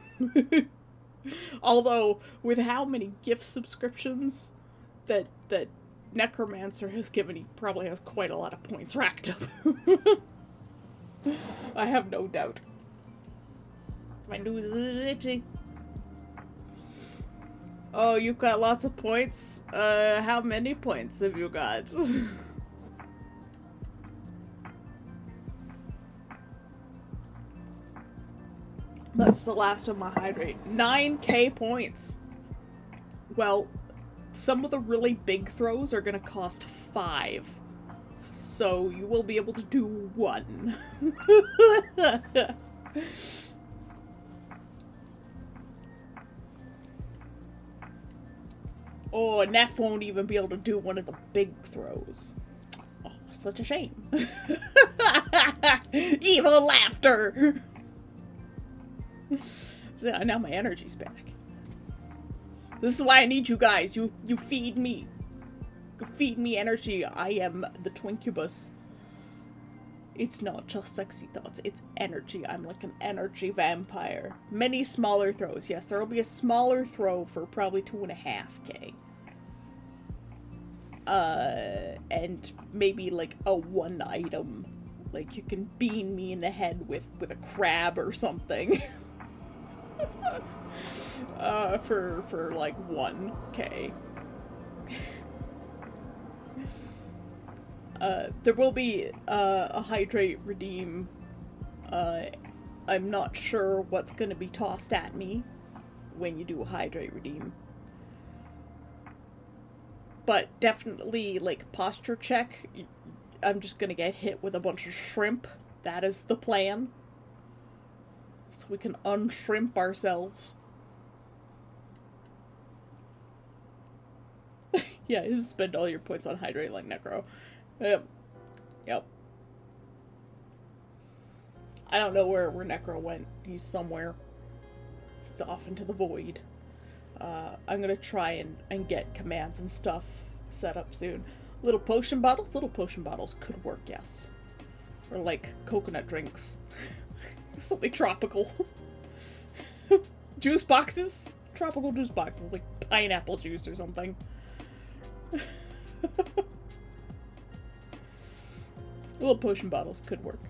Although, with how many gift subscriptions that Necromancer has given, he probably has quite a lot of points racked up. I have no doubt. My nose is itchy. Oh, you've got lots of points? How many points have you got? That's the last of my hydrate. 9k points! Well, some of the really big throws are gonna cost 5. So you will be able to do 1. Oh, Neff won't even be able to do one of the big throws. Oh, such a shame. Evil laughter! So now my energy's back. This is why I need you guys. You feed me. You feed me energy. I am the Twincubus. It's not just sexy thoughts, it's energy. I'm like an energy vampire. Many smaller throws. Yes, there will be a smaller throw for probably 2.5k. And maybe like a 1 item. Like you can bean me in the head with a crab or something. For like 1k. There will be a hydrate redeem. I'm not sure what's gonna be tossed at me when you do a hydrate redeem. But definitely, like, posture check. I'm just gonna get hit with a bunch of shrimp. That is the plan. So we can unshrimp ourselves. Yeah, you spend all your points on hydrate like Necro. Yep. Yep. I don't know where Necro went. He's somewhere. He's off into the void. I'm gonna try and get commands and stuff set up soon. Little potion bottles? Little potion bottles could work, yes. Or like coconut drinks. Something tropical. Juice boxes? Tropical juice boxes, like pineapple juice or something. Little potion bottles could work.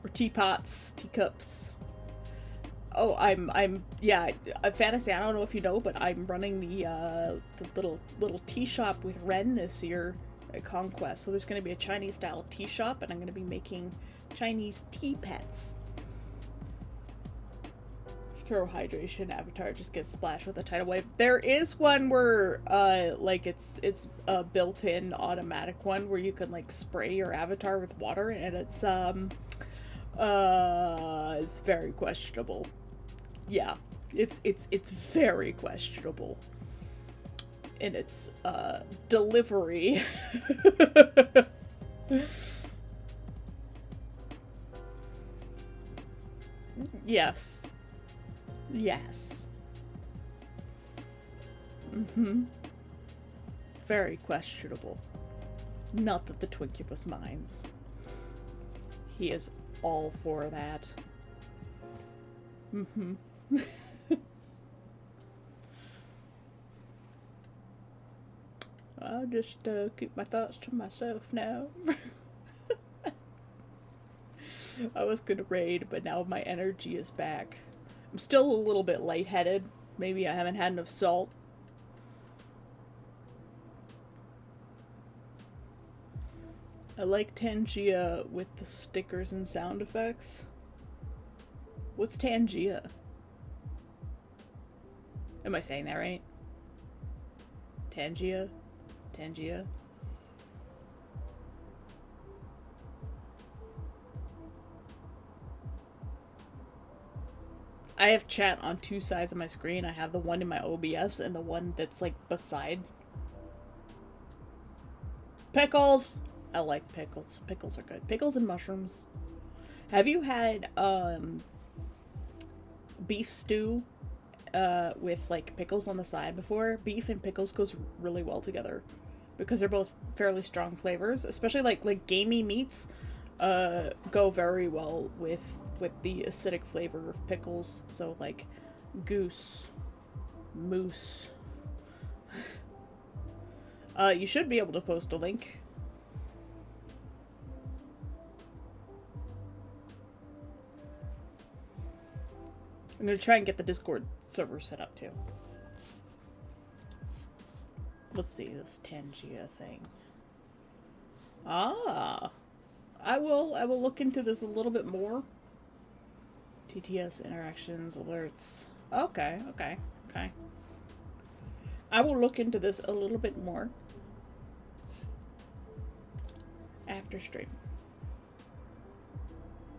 Or teapots, teacups. Oh, yeah, Fantasy, I don't know if you know, but I'm running the little tea shop with Ren this year at Conquest. So there's going to be a Chinese style tea shop, and I'm going to be making Chinese tea pets. Throw hydration, avatar just gets splashed with a tidal wave. There is one where, like, it's a built-in automatic one where you can, like, spray your avatar with water, and it's very questionable. Yeah, it's very questionable in its delivery. Yes. Yes. Mm-hmm. Very questionable. Not that the Twincubus minds. He is all for that. Mm-hmm. I'll just keep my thoughts to myself now. I was gonna raid, but now my energy is back. I'm still a little bit lightheaded. Maybe I haven't had enough salt. I like Tangia with the stickers and sound effects. What's Tangia? Am I saying that right? Tangia? Tangia? I have chat on two sides of my screen. I have the one in my OBS and the one that's like beside. Pickles! I like pickles. Pickles are good. Pickles and mushrooms. Have you had beef stew with like pickles on the side before? Beef and pickles goes really well together because they're both fairly strong flavors, especially like gamey meats go very well with the acidic flavor of pickles. So like goose, moose. You should be able to post a link. I'm gonna try and get the Discord server set up too. Let's see this Tangia thing. Ah, I will look into this a little bit more. TTS interactions, alerts. Okay. I will look into this a little bit more after stream.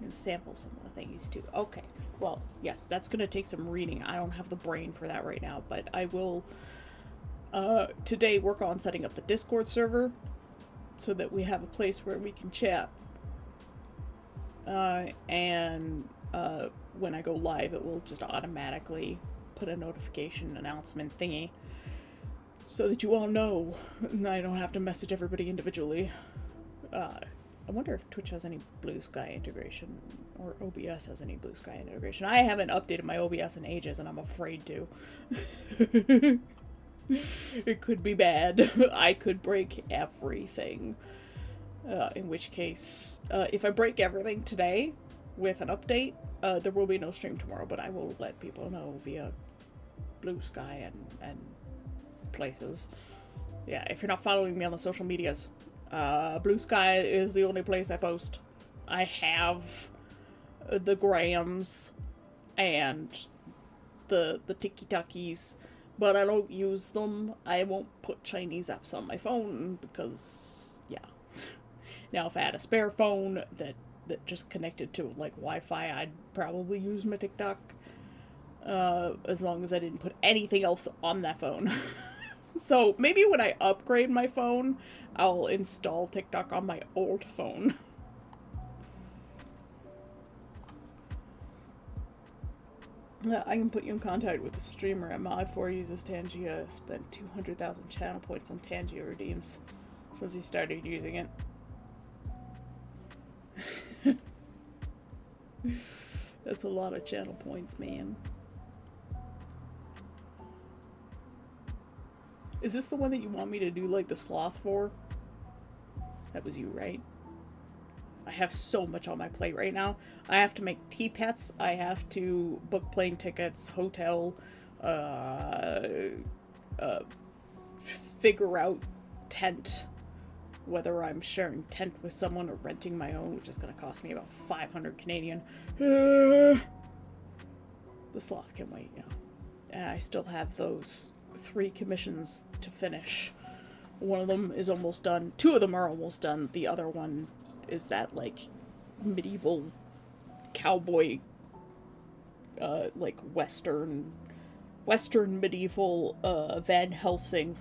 And sample some of the things too. Okay. Well, yes, that's gonna take some reading. I don't have the brain for that right now, but I will today work on setting up the Discord server so that we have a place where we can chat. And when I go live, it will just automatically put a notification announcement thingy so that you all know and I don't have to message everybody individually. I wonder if Twitch has any Blue Sky integration or OBS has any Blue Sky integration. I haven't updated my OBS in ages and I'm afraid to. It could be bad. I could break everything. In which case, if I break everything today with an update, there will be no stream tomorrow, but I will let people know via Blue Sky and places. Yeah, if you're not following me on the social medias, Blue Sky is the only place I post. I have the Grams and the Tiki-Takis, but I don't use them. I won't put Chinese apps on my phone because, yeah. Now, if I had a spare phone that just connected to like Wi-Fi, I'd probably use my TikTok. As long as I didn't put anything else on that phone. So maybe when I upgrade my phone, I'll install TikTok on my old phone. I can put you in contact with a streamer at Mod4 uses Tangia. Spent 200,000 channel points on Tangia redeems since he started using it. That's a lot of channel points, man. Is this the one that you want me to do, like, the sloth for? That was you, right? I have so much on my plate right now. I have to make tea pets. I have to book plane tickets, hotel, figure out tent. Whether I'm sharing tent with someone or renting my own, which is going to cost me about 500 Canadian. The sloth can wait, yeah. I still have those 3 commissions to finish. One of them is almost done. 2 of them are almost done. The other one is that, like, medieval cowboy, like, western medieval, Van Helsing,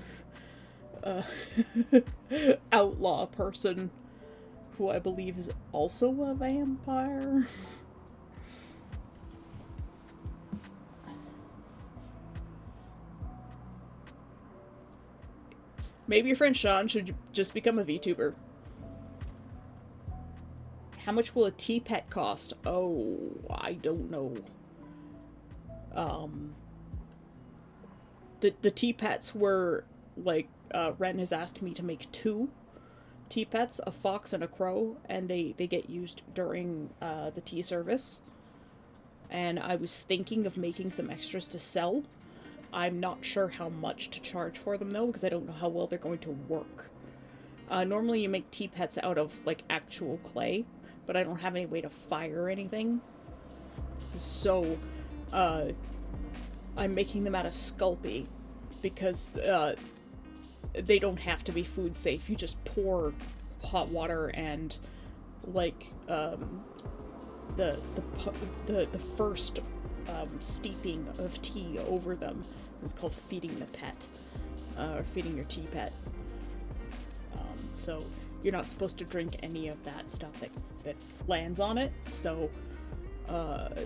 outlaw person who I believe is also a vampire. Maybe your friend Sean should just become a VTuber. How much will a tea pet cost? Oh, I don't know. The tea pets were, like, Ren has asked me to make 2 tea pets, a fox and a crow, and they get used during the tea service. And I was thinking of making some extras to sell. I'm not sure how much to charge for them, though, because I don't know how well they're going to work. Normally you make tea pets out of, like, actual clay, but I don't have any way to fire anything. So, I'm making them out of Sculpey, because they don't have to be food safe. You just pour hot water and, like, the first steeping of tea over them is called feeding the pet, or feeding your tea pet. So you're not supposed to drink any of that stuff that lands on it, so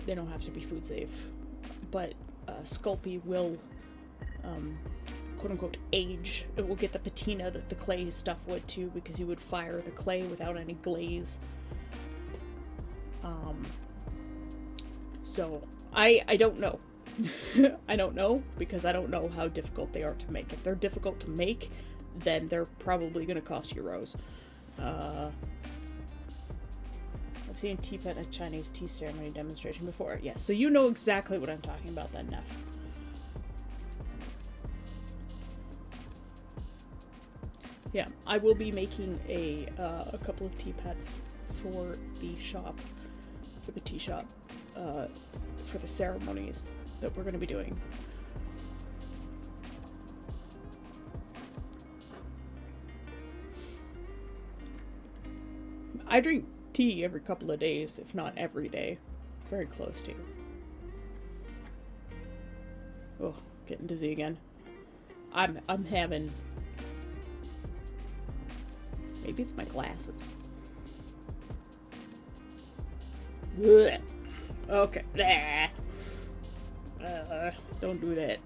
they don't have to be food safe. But Sculpey will, quote-unquote, age. It will get the patina that the clay stuff would too, because you would fire the clay without any glaze. So I don't know. I don't know, because I don't know how difficult they are to make. If they're difficult to make, then they're probably going to cost euros. I've seen tea pet at a Chinese tea ceremony demonstration before. Yes, so you know exactly what I'm talking about then, Neff. Yeah, I will be making a couple of tea pets for the shop, for the tea shop, for the ceremonies that we're going to be doing. I drink tea every couple of days, if not every day. Very close to. Oh, getting dizzy again. I'm having... Maybe it's my glasses. Blech. Okay. Don't do that.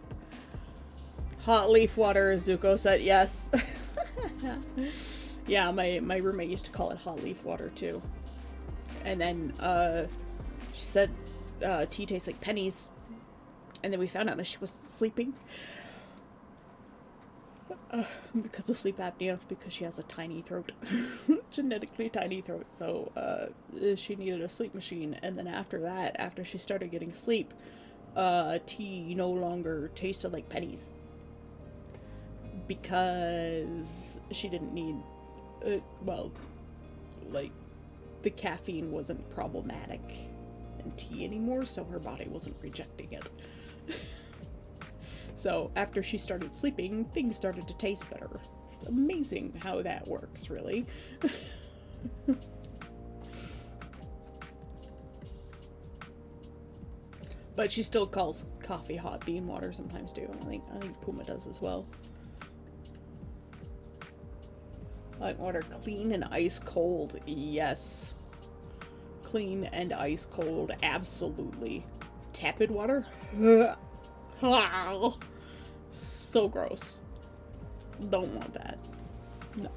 Hot leaf water, Zuko said yes. Yeah, my roommate used to call it hot leaf water too. And then she said tea tastes like pennies. And then we found out that she was sleeping because of sleep apnea, because she has a tiny throat. Genetically tiny throat. So she needed a sleep machine. And then after that, after she started getting sleep, tea no longer tasted like pennies, because she didn't need well, like, the caffeine wasn't problematic in tea anymore, so her body wasn't rejecting it. So after she started sleeping, things started to taste better. Amazing how that works, really. But she still calls coffee hot bean water sometimes too. I think Puma does as well. I like water clean and ice cold. Yes. Clean and ice cold. Absolutely. Tepid water? So gross. Don't want that. No.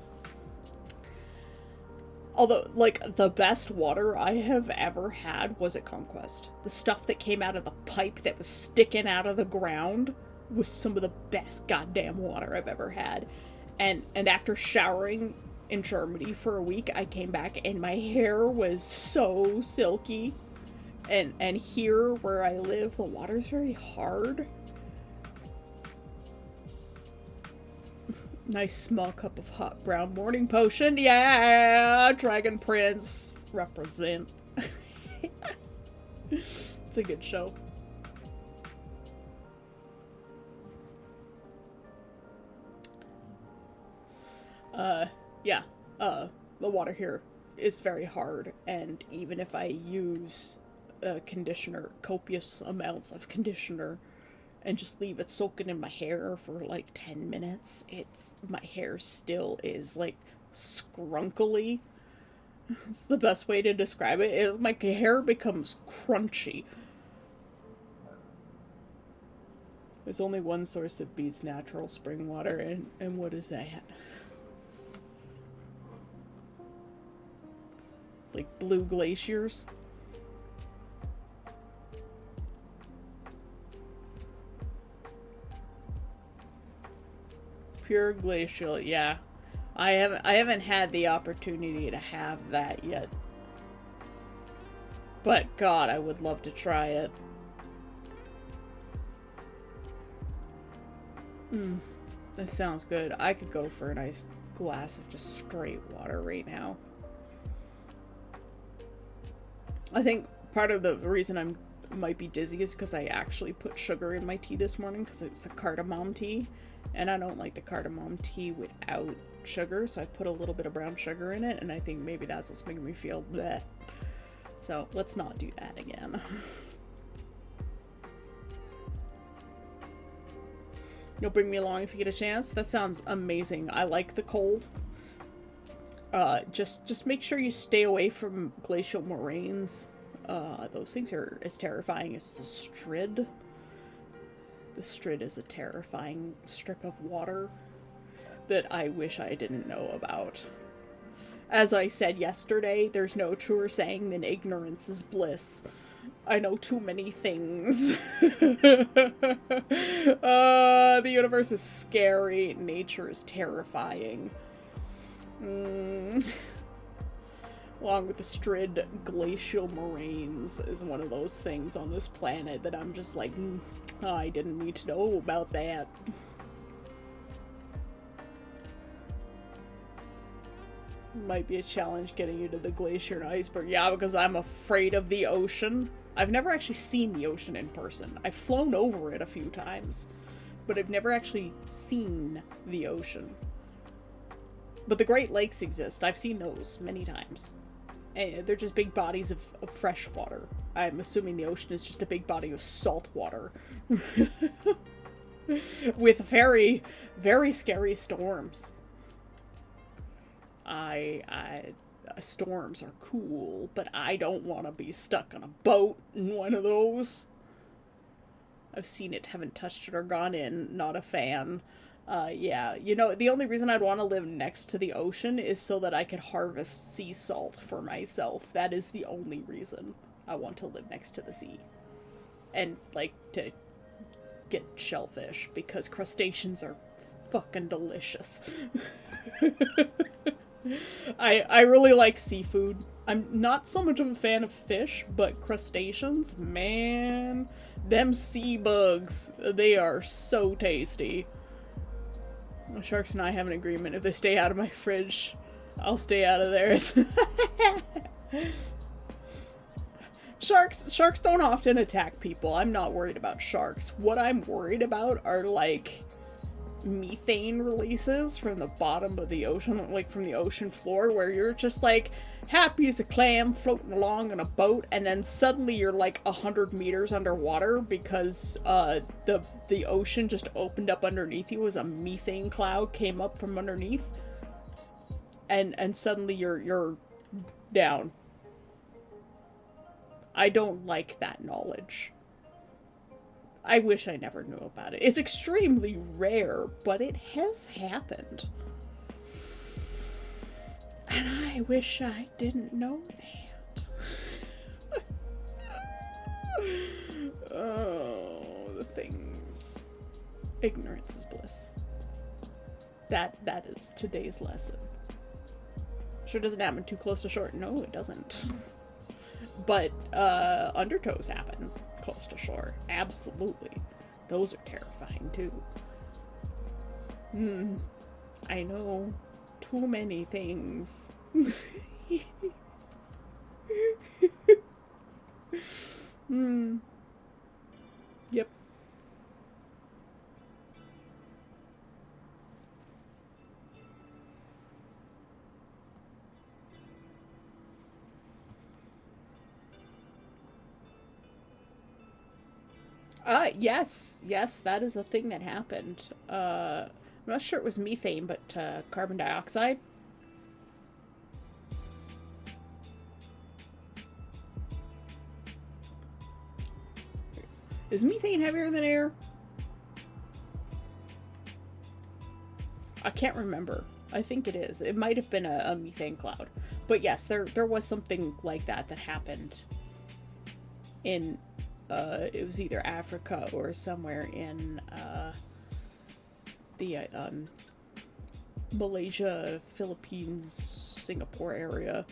Although, like, the best water I have ever had was at Conquest. The stuff that came out of the pipe that was sticking out of the ground was some of the best goddamn water I've ever had. And after showering in Germany for a week, I came back and my hair was so silky. And here where I live, the water's very hard. Nice small cup of hot brown morning potion. Yeah, Dragon Prince. Represent. It's a good show. Yeah. The water here is very hard, and even if I use conditioner, copious amounts of conditioner, and just leave it soaking in my hair for like 10 minutes, my hair still is like scrunkly. It's the best way to describe it. My hair becomes crunchy. There's only one source that beats natural spring water, and what is that? Like blue glaciers? Pure glacial, yeah. I haven't had the opportunity to have that yet. But God, I would love to try it. That sounds good. I could go for a nice glass of just straight water right now. I think part of the reason I might be dizzy is because I actually put sugar in my tea this morning because it was a cardamom tea. And I don't like the cardamom tea without sugar, so I put a little bit of brown sugar in it, and I think maybe that's what's making me feel bleh. So let's not do that again. You'll bring me along if you get a chance? That sounds amazing. I like the cold. Just make sure you stay away from glacial moraines. Those things are as terrifying as the Strid. The Strid is a terrifying strip of water that I wish I didn't know about. As I said yesterday, there's no truer saying than ignorance is bliss. I know too many things. The universe is scary. Nature is terrifying. Along with the Strid, glacial moraines is one of those things on this planet that I'm just like, I didn't need to know about that. Might be a challenge getting you to the glacier and iceberg. Yeah, because I'm afraid of the ocean. I've never actually seen the ocean in person. I've flown over it a few times, but I've never actually seen the ocean. But the Great Lakes exist. I've seen those many times. And they're just big bodies of fresh water. I'm assuming the ocean is just a big body of salt water. With very, very scary storms. Storms are cool, but I don't want to be stuck on a boat in one of those. I've seen it, haven't touched it or gone in, not a fan. Yeah, you know, the only reason I'd want to live next to the ocean is so that I could harvest sea salt for myself. That is the only reason I want to live next to the sea. And, like, to get shellfish, because crustaceans are fucking delicious. I really like seafood. I'm not so much of a fan of fish, but crustaceans, man, them sea bugs, they are so tasty. The sharks and I have an agreement. If they stay out of my fridge, I'll stay out of theirs. Sharks sharks don't often attack people. I'm not worried about sharks. What I'm worried about are, like, methane releases from the bottom of the ocean, like from the ocean floor, where you're just, like, happy as a clam floating along in a boat, and then suddenly you're, like, 100 meters underwater because, the ocean just opened up underneath you as a methane cloud came up from underneath. And suddenly you're down. I don't like that knowledge. I wish I never knew about it. It's extremely rare, but it has happened. And I wish I didn't know that. Oh, the things. Ignorance is bliss. That is today's lesson. Sure doesn't happen too close to shore. No, it doesn't. But undertows happen close to shore. Absolutely. Those are terrifying too. I know too many things. Yep. Yes, that is a thing that happened. I'm not sure it was methane, but carbon dioxide. Is methane heavier than air? I can't remember. I think it is. It might have been a methane cloud. But yes, there was something like that happened in it was either Africa or somewhere in the Malaysia, Philippines, Singapore area.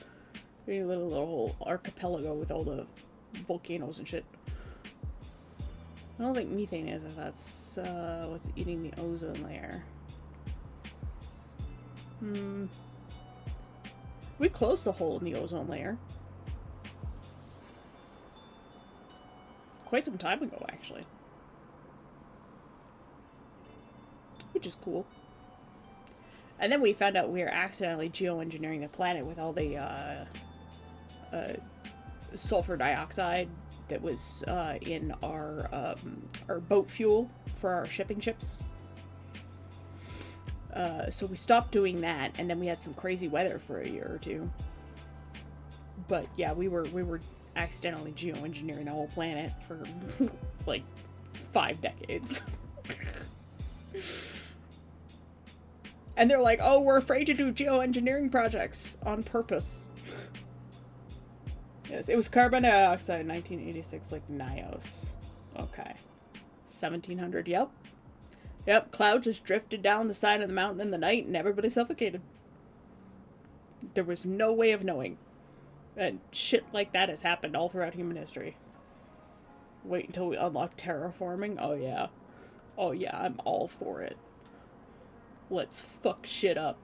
A little archipelago with all the volcanoes and shit. I don't think methane is, if that's what's eating the ozone layer. We closed the hole in the ozone layer. Quite some time ago, actually. Which is cool. And then we found out we were accidentally geoengineering the planet with all the sulfur dioxide that was in our boat fuel for our shipping ships. So we stopped doing that, and then we had some crazy weather for a year or two. But yeah, we were accidentally geoengineering the whole planet for like 5 decades. And they're like, oh, we're afraid to do geoengineering projects on purpose. Yes, it was carbon dioxide in 1986, like NIOS. Okay. 1700, yep. Yep, cloud just drifted down the side of the mountain in the night and everybody suffocated. There was no way of knowing. And shit like that has happened all throughout human history. Wait until we unlock terraforming? Oh yeah. Oh yeah, I'm all for it. Let's fuck shit up.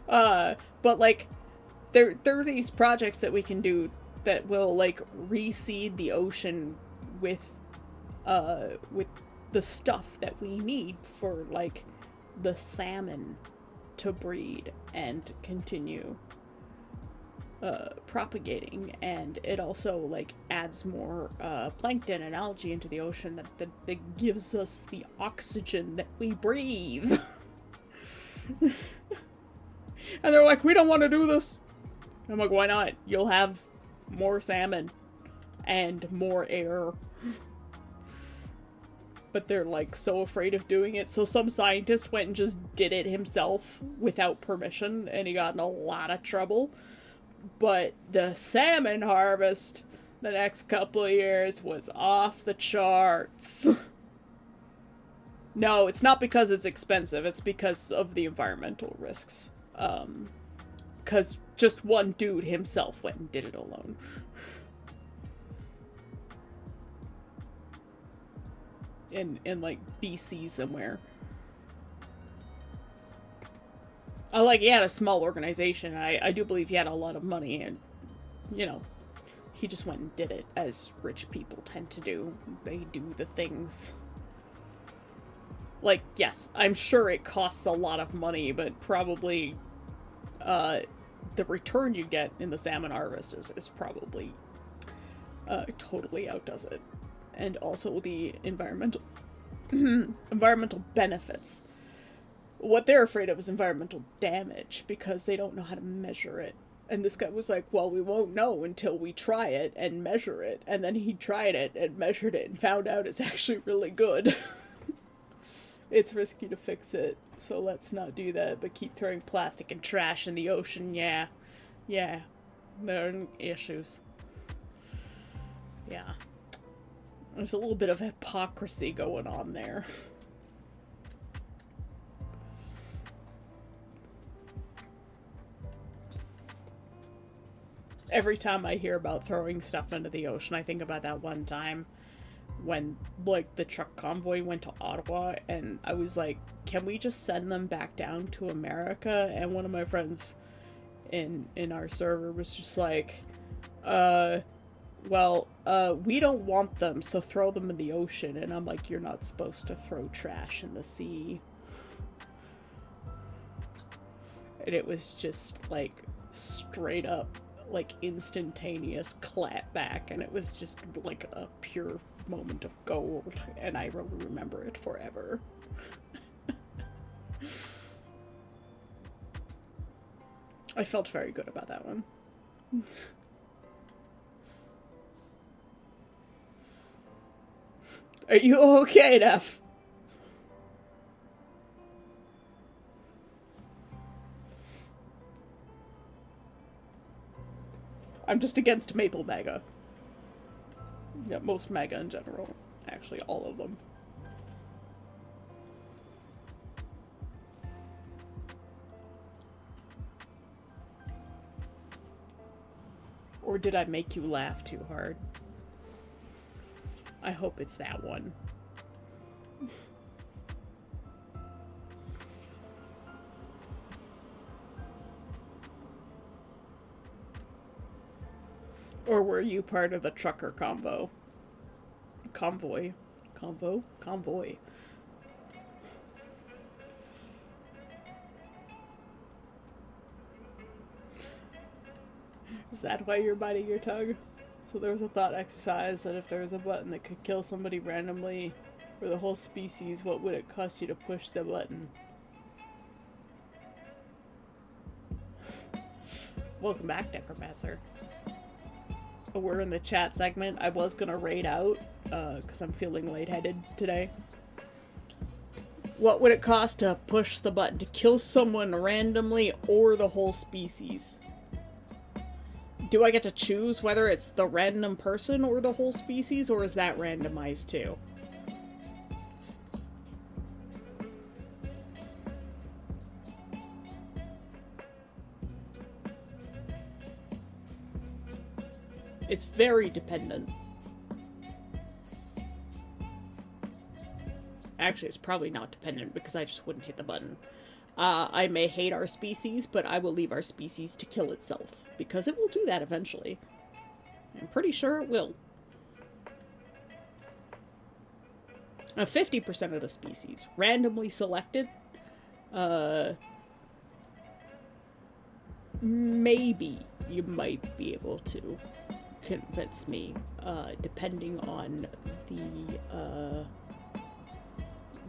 But like, there are these projects that we can do that will like reseed the ocean with the stuff that we need for like the salmon to breed and continue propagating, and it also like adds more plankton and algae into the ocean that gives us the oxygen that we breathe. And they're like, we don't want to do this. I'm like, why not? You'll have more salmon and more air. But they're like so afraid of doing it, so some scientist went and just did it himself without permission, and he got in a lot of trouble. But the salmon harvest the next couple of years was off the charts. No, it's not because it's expensive, it's because of the environmental risks. 'Cause just one dude himself went and did it alone. In like BC somewhere. Like, he had a small organization. I do believe he had a lot of money, and you know, he just went and did it, as rich people tend to do. They do the things. Like, yes, I'm sure it costs a lot of money, but probably the return you get in the salmon harvest is probably totally outdoes it. And also the environmental benefits. What they're afraid of is environmental damage because they don't know how to measure it. And this guy was like, well, we won't know until we try it and measure it. And then he tried it and measured it and found out it's actually really good. It's risky to fix it, so let's not do that, but keep throwing plastic and trash in the ocean, yeah. Yeah, there are issues. Yeah. There's a little bit of hypocrisy going on there. Every time I hear about throwing stuff into the ocean, I think about that one time when, like, the truck convoy went to Ottawa, and I was like, can we just send them back down to America? And one of my friends in our server was just like, well, we don't want them, so throw them in the ocean. And I'm like, you're not supposed to throw trash in the sea. And it was just, like, straight up, like, instantaneous clapback, and it was just, like, a pure moment of gold, and I will remember it forever. I felt very good about that one. Are you okay, Neff? I'm just against Maple Mega. Yeah, most Mega in general. Actually, all of them. Or did I make you laugh too hard? I hope it's that one. Or were you part of the trucker convoy? Convoy. Is that why you're biting your tongue? So there was a thought exercise that if there was a button that could kill somebody randomly or the whole species, what would it cost you to push the button? Welcome back, Necromancer. We're in the chat segment. I was gonna raid out, because I'm feeling lightheaded today. What would it cost to push the button to kill someone randomly or the whole species? Do I get to choose whether it's the random person or the whole species, or is that randomized too? It's very dependent. Actually, it's probably not dependent because I just wouldn't hit the button. I may hate our species, but I will leave our species to kill itself, because it will do that eventually. I'm pretty sure it will. 50% of the species. Randomly selected? Maybe you might be able to convince me, depending on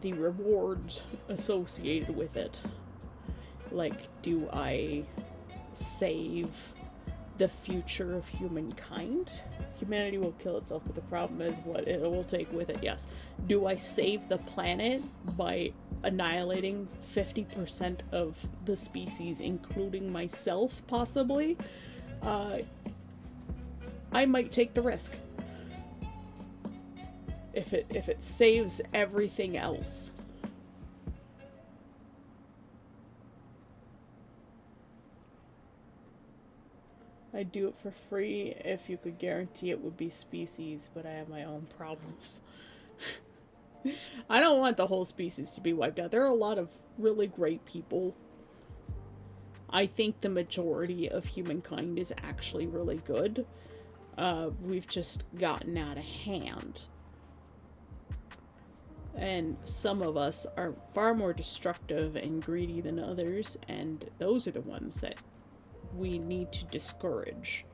the rewards associated with it. Like, do I save the future of humankind? Humanity will kill itself, but the problem is what it will take with it, yes. Do I save the planet by annihilating 50% of the species, including myself, possibly? I might take the risk. If it saves everything else. I'd do it for free if you could guarantee it would be species, but I have my own problems. I don't want the whole species to be wiped out. There are a lot of really great people. I think the majority of humankind is actually really good. We've just gotten out of hand. And some of us are far more destructive and greedy than others, and those are the ones that we need to discourage.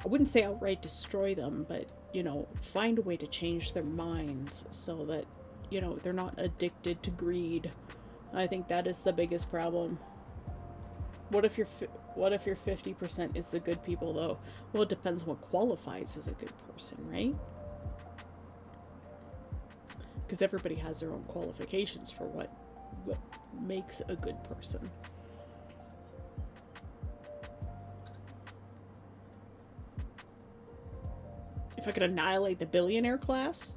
I wouldn't say outright destroy them, but, find a way to change their minds so that, they're not addicted to greed. I think that is the biggest problem. What if your 50% is the good people, though? Well, it depends on what qualifies as a good person, right? Because everybody has their own qualifications for what makes a good person. If I could annihilate the billionaire class,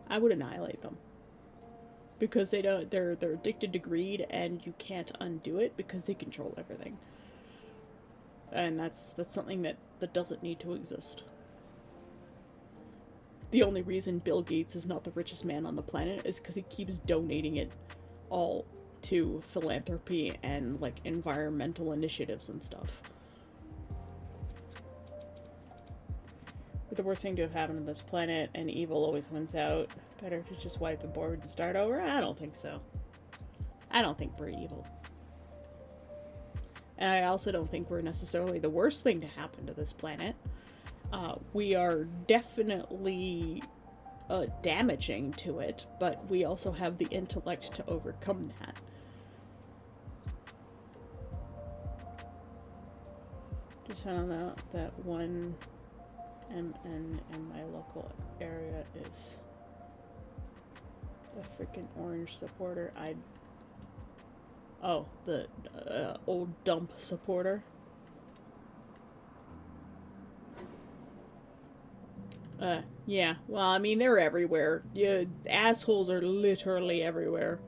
I would annihilate them. Because they're addicted to greed, and you can't undo it because they control everything. And that's something that doesn't need to exist. The only reason Bill Gates is not the richest man on the planet is because he keeps donating it all to philanthropy and, like, environmental initiatives and stuff. But the worst thing to have happened on this planet, and evil always wins out. Better to just wipe the board and start over? I don't think so. I don't think we're evil. And I also don't think we're necessarily the worst thing to happen to this planet. We are definitely damaging to it, but we also have the intellect to overcome that. Just found out that one MN in my local area is the freaking orange supporter. The old dump supporter. Yeah. Well, I mean, they're everywhere. Assholes are literally everywhere.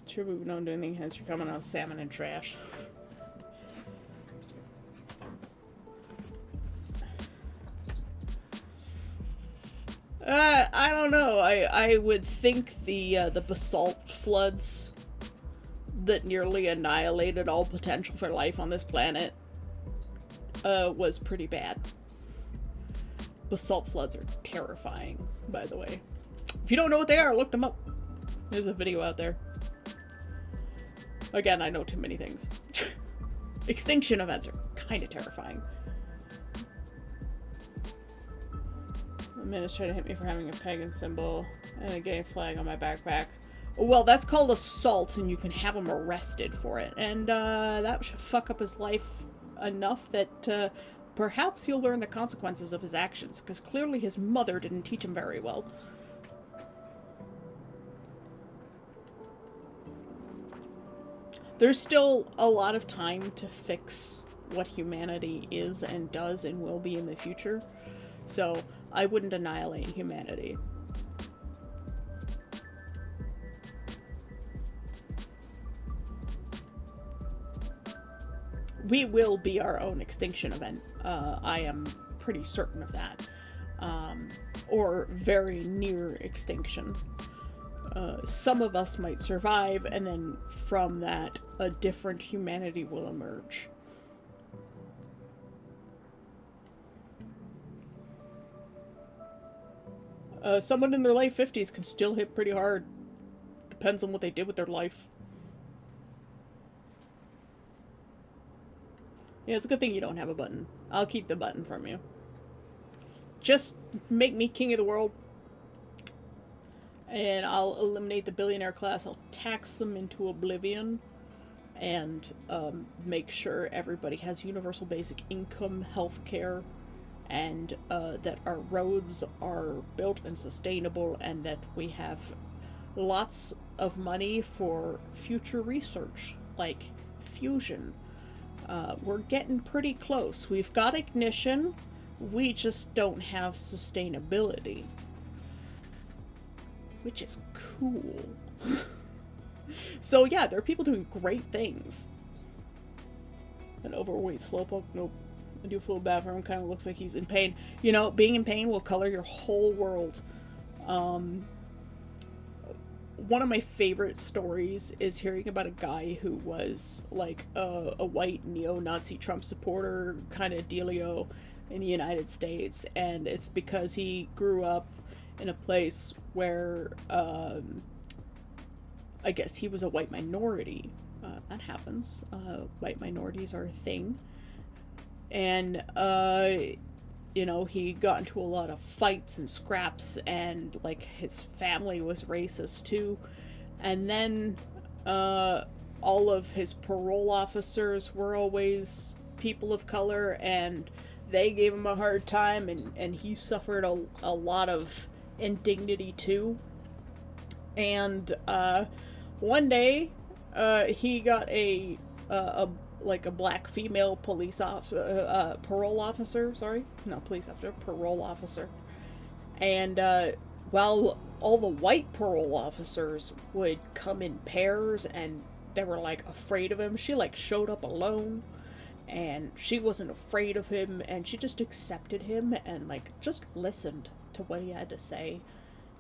Sure, we don't do anything hence you're coming out salmon and trash. I don't know. I would think the basalt floods that nearly annihilated all potential for life on this planet was pretty bad. Basalt floods are terrifying, by the way. If you don't know what they are, look them up. There's a video out there. Again, I know too many things. Extinction events are kind of terrifying. A man is trying to hit me for having a pagan symbol and a gay flag on my backpack. Well, that's called assault, and you can have him arrested for it. And that should fuck up his life enough that perhaps he'll learn the consequences of his actions, because clearly his mother didn't teach him very well. There's still a lot of time to fix what humanity is and does and will be in the future, so I wouldn't annihilate humanity. We will be our own extinction event. I am pretty certain of that. Or very near extinction. Some of us might survive, and then from that, a different humanity will emerge. Someone in their late 50s can still hit pretty hard. Depends on what they did with their life. Yeah, it's a good thing you don't have a button. I'll keep the button from you. Just make me king of the world. And I'll eliminate the billionaire class. I'll tax them into oblivion. And make sure everybody has universal basic income, healthcare, and that our roads are built and sustainable, and that we have lots of money for future research, like fusion. We're getting pretty close. We've got ignition, we just don't have sustainability. Which is cool. So yeah, there are people doing great things. An overweight slowpoke, nope. I do feel bad for him, kind of looks like he's in pain. You know, being in pain will color your whole world. Um, one of my favorite stories is hearing about a guy who was like a white neo-Nazi Trump supporter kind of dealio in the United States, and it's because he grew up in a place where I guess he was a white minority. That happens. White minorities are a thing. And you know, he got into a lot of fights and scraps, and like his family was racist too. And then all of his parole officers were always people of color, and they gave him a hard time, and he suffered a lot of indignity too. And one day he got a black female police officer, parole officer, parole officer. And while all the white parole officers would come in pairs and they were like afraid of him, she like showed up alone, and she wasn't afraid of him, and she just accepted him and like just listened to what he had to say.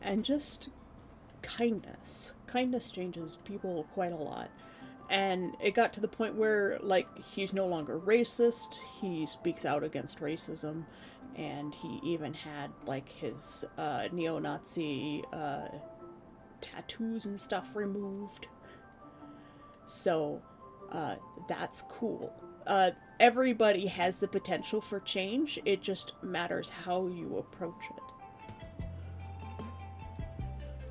And just kindness changes people quite a lot. And it got to the point where, like, he's no longer racist, he speaks out against racism, and he even had, like, his neo-Nazi tattoos and stuff removed. So, that's cool. Everybody has the potential for change, it just matters how you approach it.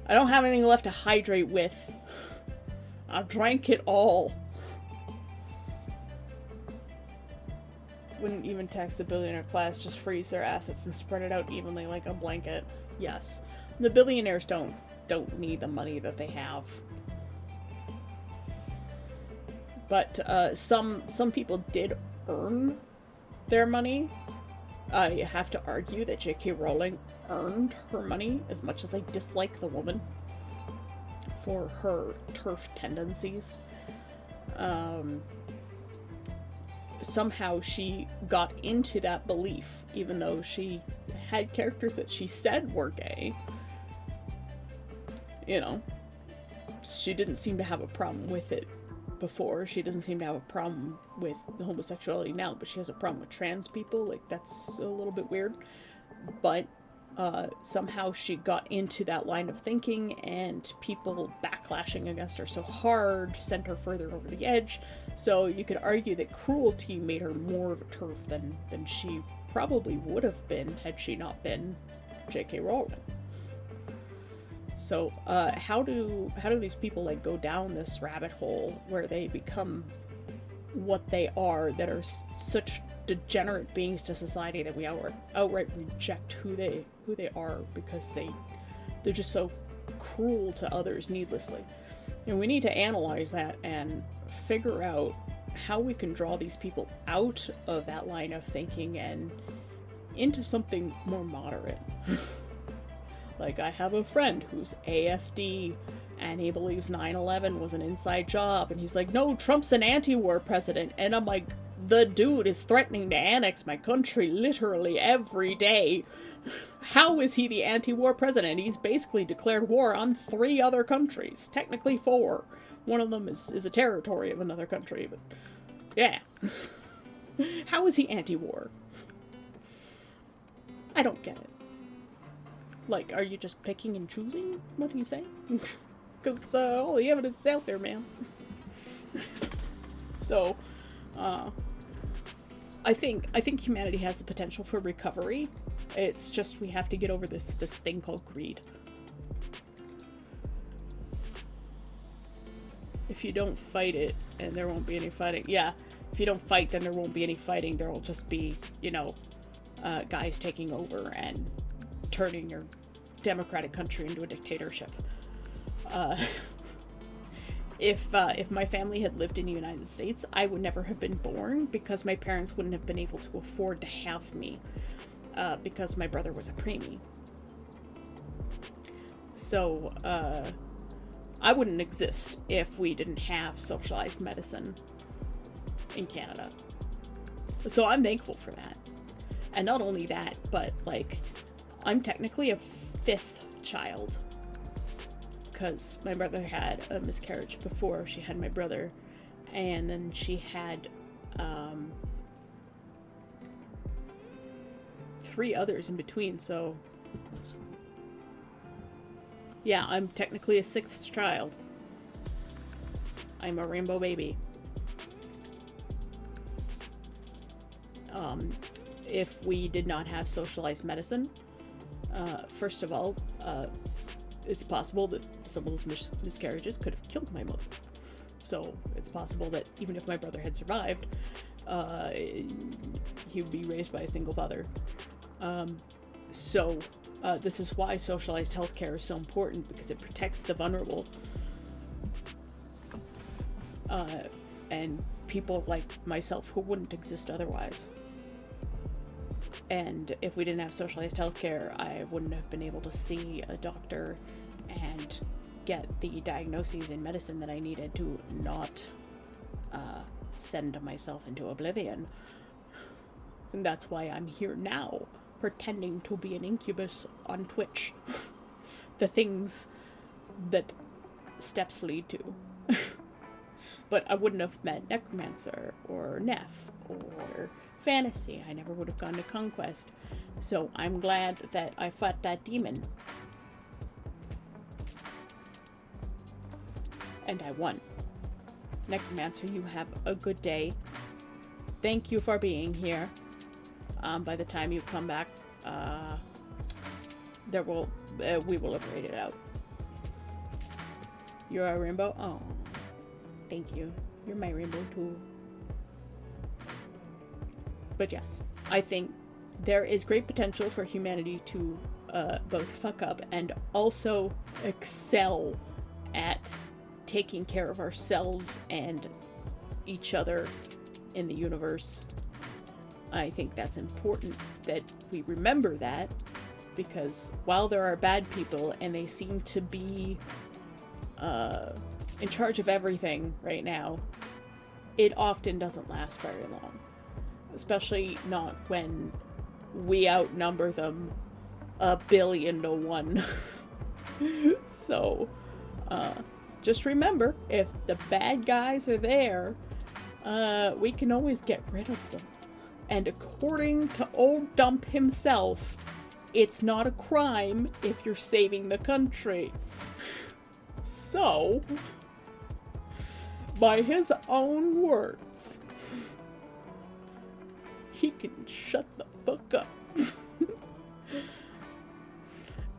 I don't have anything left to hydrate with. I've drank it all. Wouldn't even tax the billionaire class, just freeze their assets and spread it out evenly like a blanket. Yes. The billionaires don't need the money that they have. But some people did earn their money. I have to argue that J.K. Rowling earned her money, as much as I dislike the woman for her TERF tendencies. Somehow she got into that belief, even though she had characters that she said were gay. You know, she didn't seem to have a problem with it before. She doesn't seem to have a problem with the homosexuality now, but she has a problem with trans people. Like, that's a little bit weird. But somehow she got into that line of thinking, and people backlashing against her so hard sent her further over the edge. So you could argue that cruelty made her more of a TERF than she probably would have been had she not been J.K. Rowling. So how do these people like go down this rabbit hole where they become what they are, that are such degenerate beings to society that we outright reject who they are, because they're just so cruel to others needlessly. And we need to analyze that and figure out how we can draw these people out of that line of thinking and into something more moderate. Like, I have a friend who's AFD, and he believes 9/11 was an inside job, and he's like, no, Trump's an anti-war president. And I'm like, the dude is threatening to annex my country literally every day. How is he the anti-war president? He's basically declared war on 3 other countries. Technically 4. One of them is a territory of another country, but yeah. How is he anti-war? I don't get it. Like, are you just picking and choosing what he's saying? Because all the evidence is out there, man. So, I think humanity has the potential for recovery. It's just we have to get over this thing called greed. If you don't fight it, and there won't be any fighting. Yeah, if you don't fight, then there won't be any fighting. There will just be, you know, guys taking over and turning your democratic country into a dictatorship. If my family had lived in the United States, I would never have been born, because my parents wouldn't have been able to afford to have me, because my brother was a preemie. So I wouldn't exist if we didn't have socialized medicine in Canada. So I'm thankful for that. And not only that, but like, I'm technically a 5th child. Because my mother had a miscarriage before she had my brother. And then she had 3 others in between, so... Yeah, I'm technically a 6th child. I'm a rainbow baby. If we did not have socialized medicine, first of all, it's possible that some of those miscarriages could have killed my mother. So it's possible that even if my brother had survived, he would be raised by a single father. This is why socialized healthcare is so important, because it protects the vulnerable. And people like myself who wouldn't exist otherwise. And if we didn't have socialized healthcare, I wouldn't have been able to see a doctor and get the diagnoses in medicine that I needed to not send myself into oblivion. And that's why I'm here now, pretending to be an incubus on Twitch. The things that steps lead to. But I wouldn't have met Necromancer, or Neff, or Fantasy. I never would have gone to Conquest. So I'm glad that I fought that demon. And I won. Necromancer, you have a good day. Thank you for being here. By the time you come back, we will have raided out. You're a rainbow? Oh, thank you. You're my rainbow too. But yes, I think there is great potential for humanity to both fuck up and also excel at taking care of ourselves and each other in the universe. I think that's important that we remember that, because while there are bad people and they seem to be in charge of everything right now, it often doesn't last very long. Especially not when we outnumber them 1,000,000,000 to 1. So, just remember, if the bad guys are there, we can always get rid of them. And according to Old Dump himself, it's not a crime if you're saving the country. So, by his own words, he can shut the fuck up.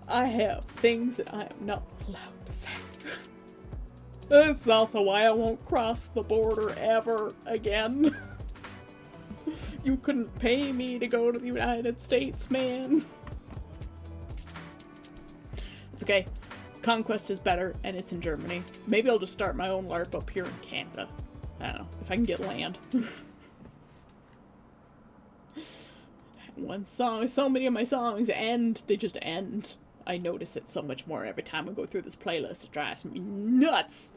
I have things that I am not allowed to say. This is also why I won't cross the border ever again. You couldn't pay me to go to the United States, man. It's okay. Conquest is better, and it's in Germany. Maybe I'll just start my own LARP up here in Canada. I don't know, if I can get land. One song, so many of my songs end, they just end. I notice it so much more every time I go through this playlist. It drives me nuts.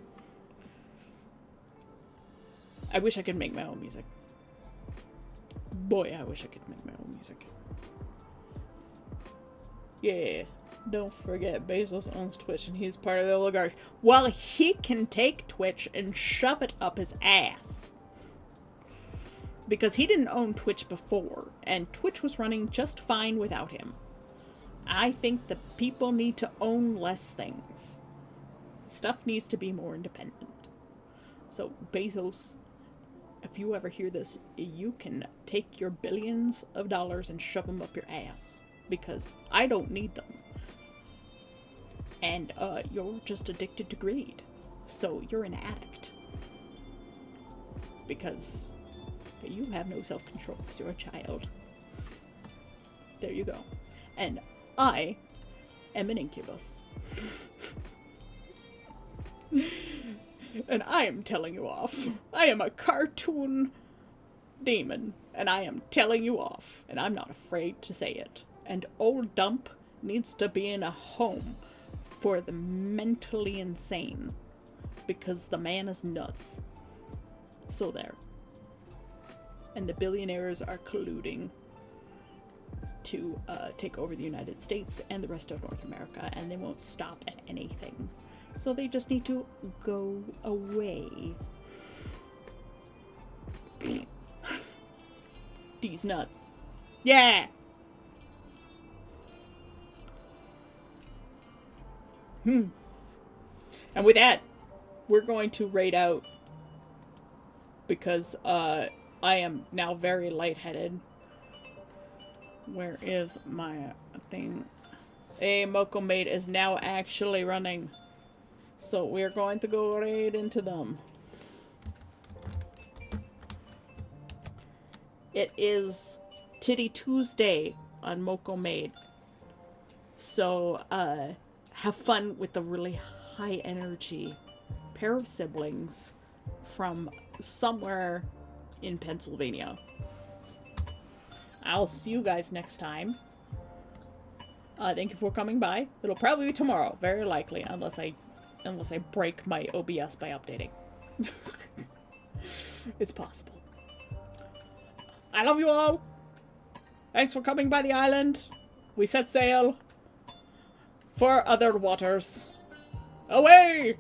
I wish I could make my own music. Boy, I wish I could make my own music. Yeah, don't forget Bezos owns Twitch and he's part of the oligarchs. Well, he can take Twitch and shove it up his ass. Because he didn't own Twitch before, and Twitch was running just fine without him. I think the people need to own less things. Stuff needs to be more independent. So, Bezos, if you ever hear this, you can take your billions of dollars and shove them up your ass. Because I don't need them. And, you're just addicted to greed. So, you're an addict. Because you have no self-control because you're a child. There you go. And I am an incubus. And I am telling you off. I am a cartoon demon, and I am telling you off, and I'm not afraid to say it. And Old Dump needs to be in a home for the mentally insane, because the man is nuts. So there. And the billionaires are colluding. to take over the United States and the rest of North America, and they won't stop at anything. So they just need to go away. These nuts. Yeah! And with that, we're going to raid out because I am now very lightheaded. Where is my thing? A Moko Maid is now actually running. So we're going to go raid into them. It is Titty Tuesday on Moko Maid. So, have fun with the really high energy pair of siblings from somewhere in Pennsylvania. I'll see you guys next time. Thank you for coming by. It'll probably be tomorrow, very likely, unless I break my OBS by updating. It's possible. I love you all. Thanks for coming by the island. We set sail for other waters. Away!